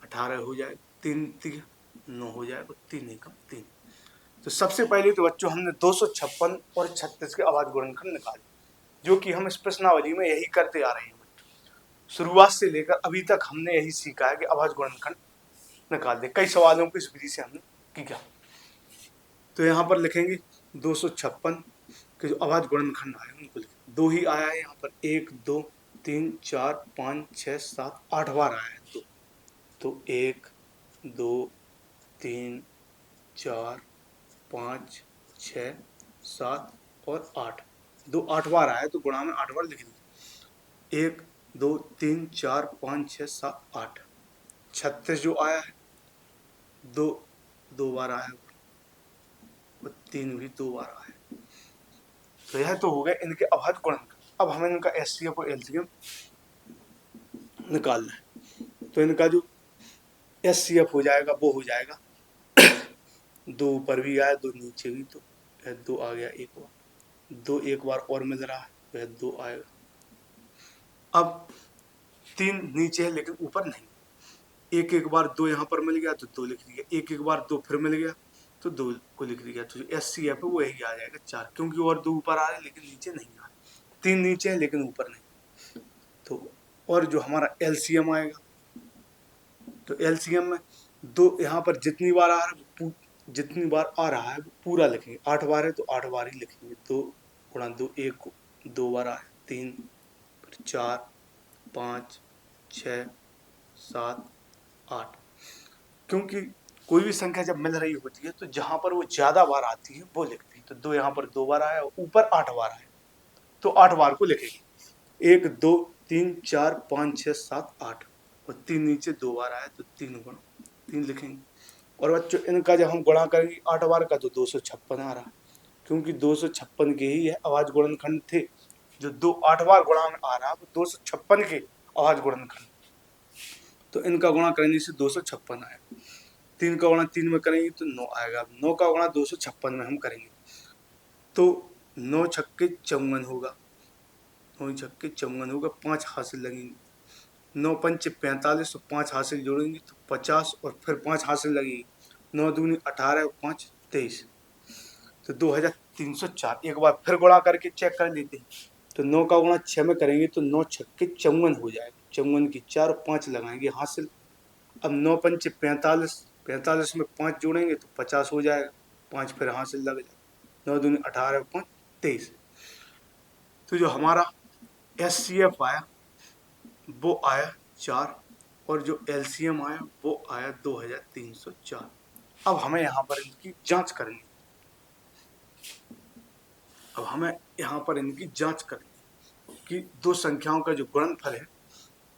[SPEAKER 1] 18 हो जाएगा, 3 3 9 हो जाएगा, 3 एकम 3। तो सबसे पहले तो बच्चों हमने 256 और 36 के आवाज गुणनखंड निकाले, जो कि हम इस प्रश्नावली में यही करते आ रहे हैं। शुरुआत से लेकर अभी तक हमने यही सीखा है कि आवाज गुणनखंड निकाल दे। कई सवालों को इस विधि से हमने किया। तो यहाँ पर लिखेंगे 256 के जो आवाज गुणनखंड आए उनको लिखें। 2 ही आया है यहाँ पर, 1 2 3 4 5 6 7 8 बार आया है 2। तो 1 2 3 4 5 6 7 और 8, 2 8 बार आया तो गुणा में 8 बार लिख दीजिए। 1 2 3 4 5 6 7 8। 36 जो आया है 2 2 बार आया और 3 भी 2 बार आया। तो यह तो हो गया इनके आवाज गुणनखंड। अब हमें इनका एचसीएफ और एलसीएम निकालना है। तो इनका जो एचसीएफ हो जाएगा वो हो जाएगा 2 ऊपर भी आया 2 नीचे भी, तो 2 आ गया 1 बार, 2 एक बार और मिल रहा है, वह 2 आएगा। अब 3 नीचे है लेकिन ऊपर नहीं, एक बार 2 यहाँ पर मिल गया तो 2 लिख दिया, एक बार 2 फिर मिल गया तो 2 को लिख दिया। तो जो SCF है वो यही आ जाएगा 4, क्योंकि और 2 ऊपर आ रहे लेकिन नीचे नहीं आ रहे, 3 नीचे है लेकिन ऊपर नहीं। तो और जो हमारा LCM आएगा, तो LCM में 2 यहाँ पर जितनी बार आ रहा है, जितनी बार आ रहा है वो पूरा लिखेंगे। 8 बार है तो 8 बार ही लिखेंगे। 2 गुणा 2, 1 2 बार आए, 3 फिर 4 5 6 7 8। क्योंकि कोई भी संख्या जब मिल रही होती है तो जहां पर वो ज्यादा बार आती है वो लिखते हैं। तो 2 यहाँ पर 2 बार आया, ऊपर 8 बार आया तो 8 बार को लिखेंगे। 1 2 3 4 5 6 7 8, और 3 नीचे 2 बार आया तो 3 गुणा 3 लिखेंगे। और बच्चों इनका जब हम गुणा करेंगे 8 बार का तो 256 आ रहा, क्योंकि 256 के ही अभाज्य गुणनखंड थे। जो 8 बार गुणा में आ रहा है वो 256 के अभाज्य गुणनखंड, तो इनका गुणा करने से 256 आएगा। 3 का गुणा 3 में करेंगे तो 9 आएगा। 9 का गुणा 256 में हम करेंगे तो 9 छक्के 54 होगा, 9 छक्के 54 होगा, 5 हासिल लगेंगे। 9 पंचे 45 और 5 हासिल जोड़ेंगे तो 50, और फिर 5 हासिल लगेगी। 9 दूनी 18 और 5 23, तो 2304। एक बार फिर गुणा करके चेक कर लेते हैं। तो 9 का गुणा 6 में करेंगे तो 9 छक्के 54 हो जाएगा, 54 की 4 और 5 लगाएंगे हासिल। अब 9 पंचे 45, 45 में 5 जोड़ेंगे तो 50 हो जाएगा, 5 फिर हासिल लग जाएगा। 9 दूनी 18 और 5 23। तो जो हमारा SCF आया वो आया 4, और जो LCM आया वो आया 2304। अब हमें यहाँ पर इनकी जांच करनी, अब हमें यहाँ पर इनकी जांच करनी कि दो संख्याओं का जो गुणनफल है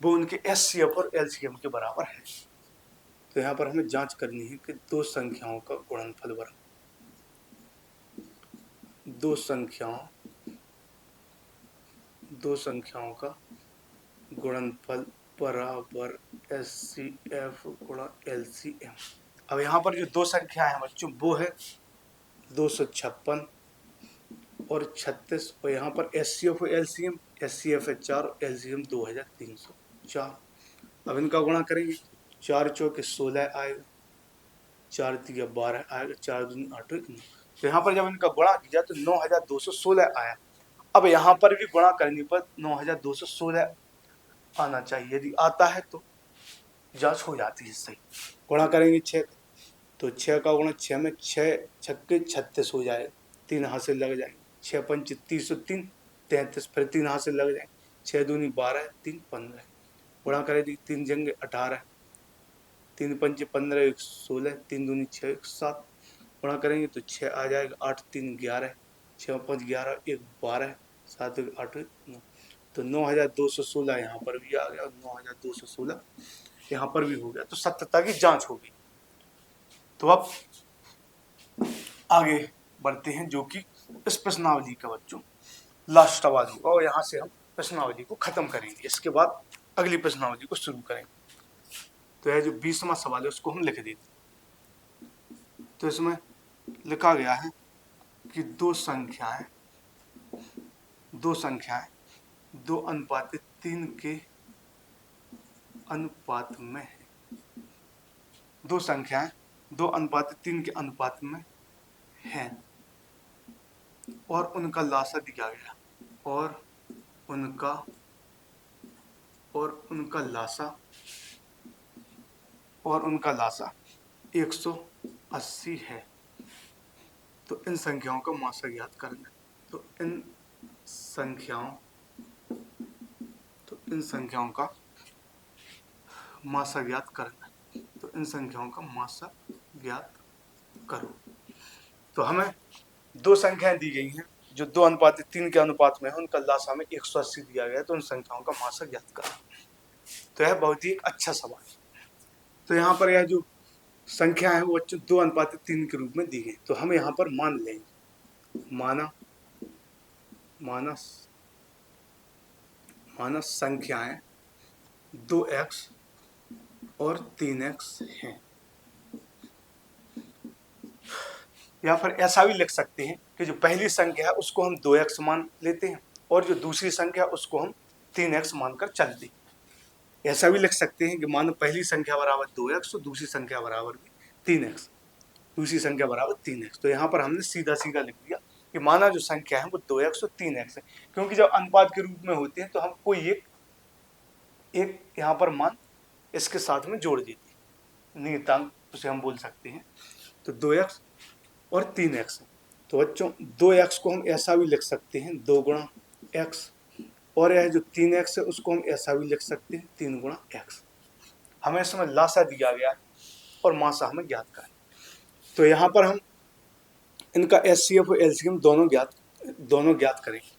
[SPEAKER 1] वो उनके SCF और LCM के बराबर है। तो यहाँ पर हमें जांच करनी है कि दो संख्याओं का गुणनफल बराबर, दो संख्याओं का गुणनफल बराबर SCF गुणा LCM। अब यहाँ पर जो दो संख्याएं हैं बच्चों वो है 256 और 36, और यहाँ पर SCF और LCM, SCF है 4 और LCM 2304। अब इनका गुणा करेंगे, 4 चौके 16 आएगा, 4 तिया 12 आएगा, 4 दूनी 8। तो यहाँ पर जब इनका गुणा किया तो 9216 आया। अब यहाँ पर भी गुणा करने पर 9216 आना चाहिए, यदि आता है तो जांच हो जाती है सही। गुणा करेंगे 6, तो 6 का गुणा 6 में 6 छक्के 36 हो जाएगा, 3 हासिल लग जाएंगे। 6 पंच 30 और 3 33, फिर 3 हासिल लग जाएंगे। 6 दूनी 12, 3 15, गुणा करेंगे 3 जंगे 18, 3 पंच 15 1 16, 3 दूनी 6 1 7, गुणा करेंगे तो 6 आ जाएगा, 8 3 11, 6 5 11 1 12, 7 1 8 9, तो 9216 यहाँ पर भी आ गया और 9216 यहाँ पर भी हो गया। तो सत्यता की जांच हो गई। तो अब आगे बढ़ते हैं जो कि इस प्रश्नावली का बच्चों लास्ट सवाल होगा, और यहाँ से हम प्रश्नावली को खत्म करेंगे। इसके बाद अगली प्रश्नावली को शुरू करेंगे। तो यह जो 20वां सवाल है उसको हम लिख देते हैं। तो इसमें लिखा गया है कि दो संख्याएं 2:3 के अनुपात में है। दो संख्याएं 2:3 के अनुपात में हैं और उनका लासा दिया गया, और उनका लासा 180 है। तो इन संख्याओं का मासा ज्ञात करना। तो इन संख्याओं का मासा ज्ञात करना। तो इन संख्याओं का मासा ज्ञात करो। तो हमें दो संख्याएं दी गई हैं जो 2:3 के अनुपात में है, उनका लासा में 180 दिया गया है, तो उन संख्याओं का मासा ज्ञात करो। तो यह बहुत ही अच्छा सवाल है। तो यहाँ पर यह जो संख्या है वो 2:3 के रूप में दी गई। तो हम यहाँ पर मान लेंगे, माना संख्याएं 2x और 3x हैं। या फिर ऐसा भी लिख सकते हैं कि जो पहली संख्या है उसको हम 2x मान लेते हैं और जो दूसरी संख्या उसको हम 3x मानकर चलते हैं। ऐसा भी लिख सकते हैं कि मानो पहली संख्या बराबर 2x और दूसरी संख्या बराबर भी 3x, दूसरी संख्या बराबर 3x। तो यहाँ पर हमने सीधा सीधा लिख दिया कि माना जो संख्या है वो 2x और 3x है, क्योंकि जब अनुपात के रूप में होते हैं तो हम कोई एक यहाँ पर मान इसके साथ में जोड़ देते हैं, नियतांक उसे हम बोल सकते हैं। तो 2x और 3x है। तो बच्चों 2x को हम ऐसा भी लिख सकते हैं 2 गुणा x, और यह जो 3x है उसको हम ऐसा भी लिख सकते हैं 3 गुणा x। हमें इसमें लासा दिया गया है और मासा हमें ज्ञात करना है। तो यहाँ पर हम इनका एचसीएफ और एलसीएम दोनों ज्ञात करेंगे।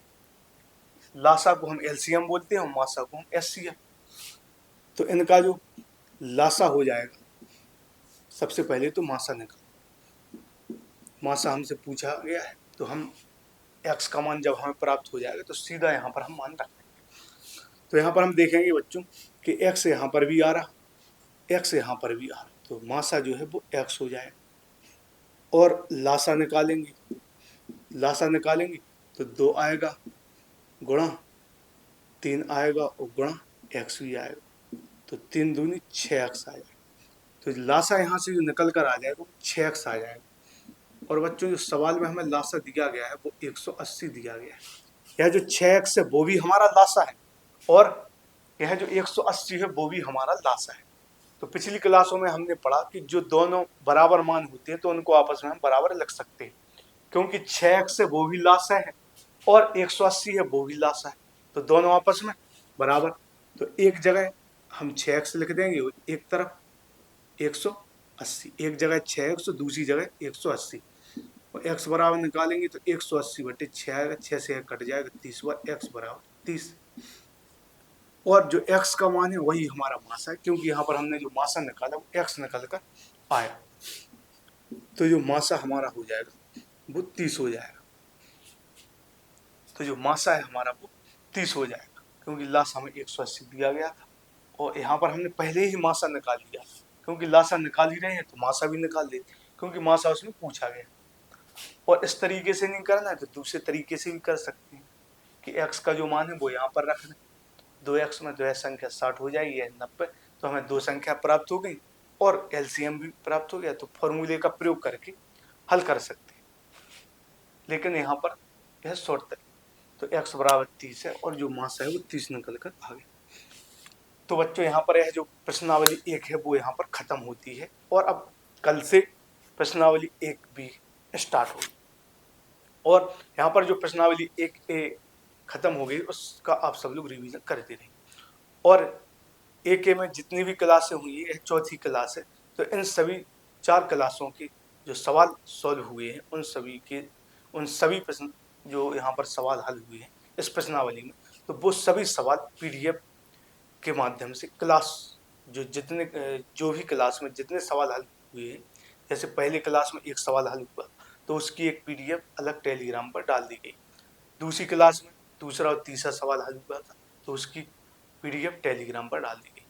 [SPEAKER 1] लासा को हम एलसीएम बोलते हैं और मासा को हम एचसीएफ। तो इनका जो लासा हो जाएगा, सबसे पहले तो मासा निकाल, मासा हमसे पूछा गया है तो हम x का मान जब हमें प्राप्त हो जाएगा तो सीधा यहाँ पर हम मान रख देंगे। तो यहाँ पर हम देखेंगे बच्चों कि x यहाँ पर भी आ रहा, x यहाँ पर भी आ रहा, तो मासा जो है वो x हो जाएगा। और लासा निकालेंगे तो 2 आएगा गुणा 3 आएगा और गुणा x भी आएगा, तो 3 दूनी 6x आ जाएगा। तो लासा यहाँ से जो निकल कर आ जाएगा वो 6x आ जाएगा। और बच्चों जो सवाल में हमें लासा दिया गया है वो 180 दिया गया है। यह जो 6x है वो भी हमारा लासा है और यह जो 180 है वो भी हमारा लासा है। तो पिछली क्लासों में हमने पढ़ा कि जो दोनों बराबर मान होते हैं तो उनको आपस में हम बराबर लिख सकते हैं, क्योंकि 6x है वो भी लासा है और 180 है वो भी लासा है, तो दोनों आपस में बराबर। तो एक जगह हम 6x लिख देंगे एक तरफ 180, एक जगह 6x तो दूसरी जगह 180, और x बराबर निकालेंगे तो 180 बटे 6 आएगा, 6 से 1 कट जाएगा 30 हुआ, x बराबर 30। और जो x का मान है वही हमारा मासा है, क्योंकि यहाँ पर हमने जो मासा निकाला वो x निकल कर आया। तो जो मासा हमारा हो जाएगा वो 30 हो जाएगा। तो जो मासा है हमारा वो 30 हो जाएगा, क्योंकि लासा हमें 180 दिया गया था और यहाँ पर हमने पहले ही मासा निकाल लिया, क्योंकि लासा निकाल ही रहे हैं तो मासा भी निकाल लेते, क्योंकि मासा उसमें पूछा गया। और इस तरीके से नहीं करना है तो दूसरे तरीके से भी कर सकते हैं कि x का जो मान है वो यहाँ पर रख दें, 2x में 2 संख्या 60 हो जाएगी, 90, तो हमें 2 संख्या प्राप्त हो गई और एलसीएम भी प्राप्त हो गया। तो फॉर्मूले का प्रयोग करके हल कर सकते हैं, लेकिन यहाँ पर यह शॉर्ट तरीका। तो x बराबर 30 है और जो मासा है वो 30 निकल कर आ गया। तो बच्चों यहाँ पर यह जो प्रश्नावली 1 है वो यहाँ पर खत्म होती है और अब कल से प्रश्नावली 1 भी स्टार्ट होगी। और यहाँ पर जो प्रश्नावली 1A खत्म हो गई उसका आप सब लोग रिवीजन करते रहें। और 1A में जितनी भी क्लासें हुई है, यह चौथी क्लास है, तो इन सभी 4 क्लासों के जो सवाल सॉल्व हुए हैं उन सभी प्रश्न जो यहाँ पर सवाल हल हुए हैं इस प्रश्नावली में, तो वो सभी सवाल PDF के माध्यम से जो भी क्लास में जितने सवाल हल हुए हैं, जैसे पहले क्लास में एक सवाल हल हुआ तो उसकी एक PDF अलग टेलीग्राम पर डाल दी गई, दूसरी क्लास में दूसरा और तीसरा सवाल हल हुआ था तो उसकी PDF टेलीग्राम पर डाल दी गई।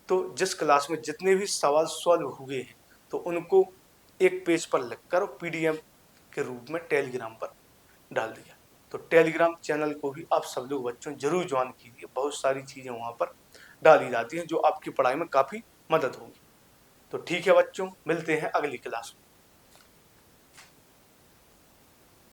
[SPEAKER 1] तो जिस क्लास में जितने भी सवाल सॉल्व हुए हैं तो उनको एक पेज पर लिखकर और PDF के रूप में टेलीग्राम पर डाल दिया। तो टेलीग्राम चैनल को भी आप सब लोग बच्चों जरूर ज्वाइन कीजिए, बहुत सारी चीज़ें वहाँ पर डाली जाती हैं जो आपकी पढ़ाई में काफ़ी मदद होगी। तो ठीक है बच्चों, मिलते हैं अगली क्लास में।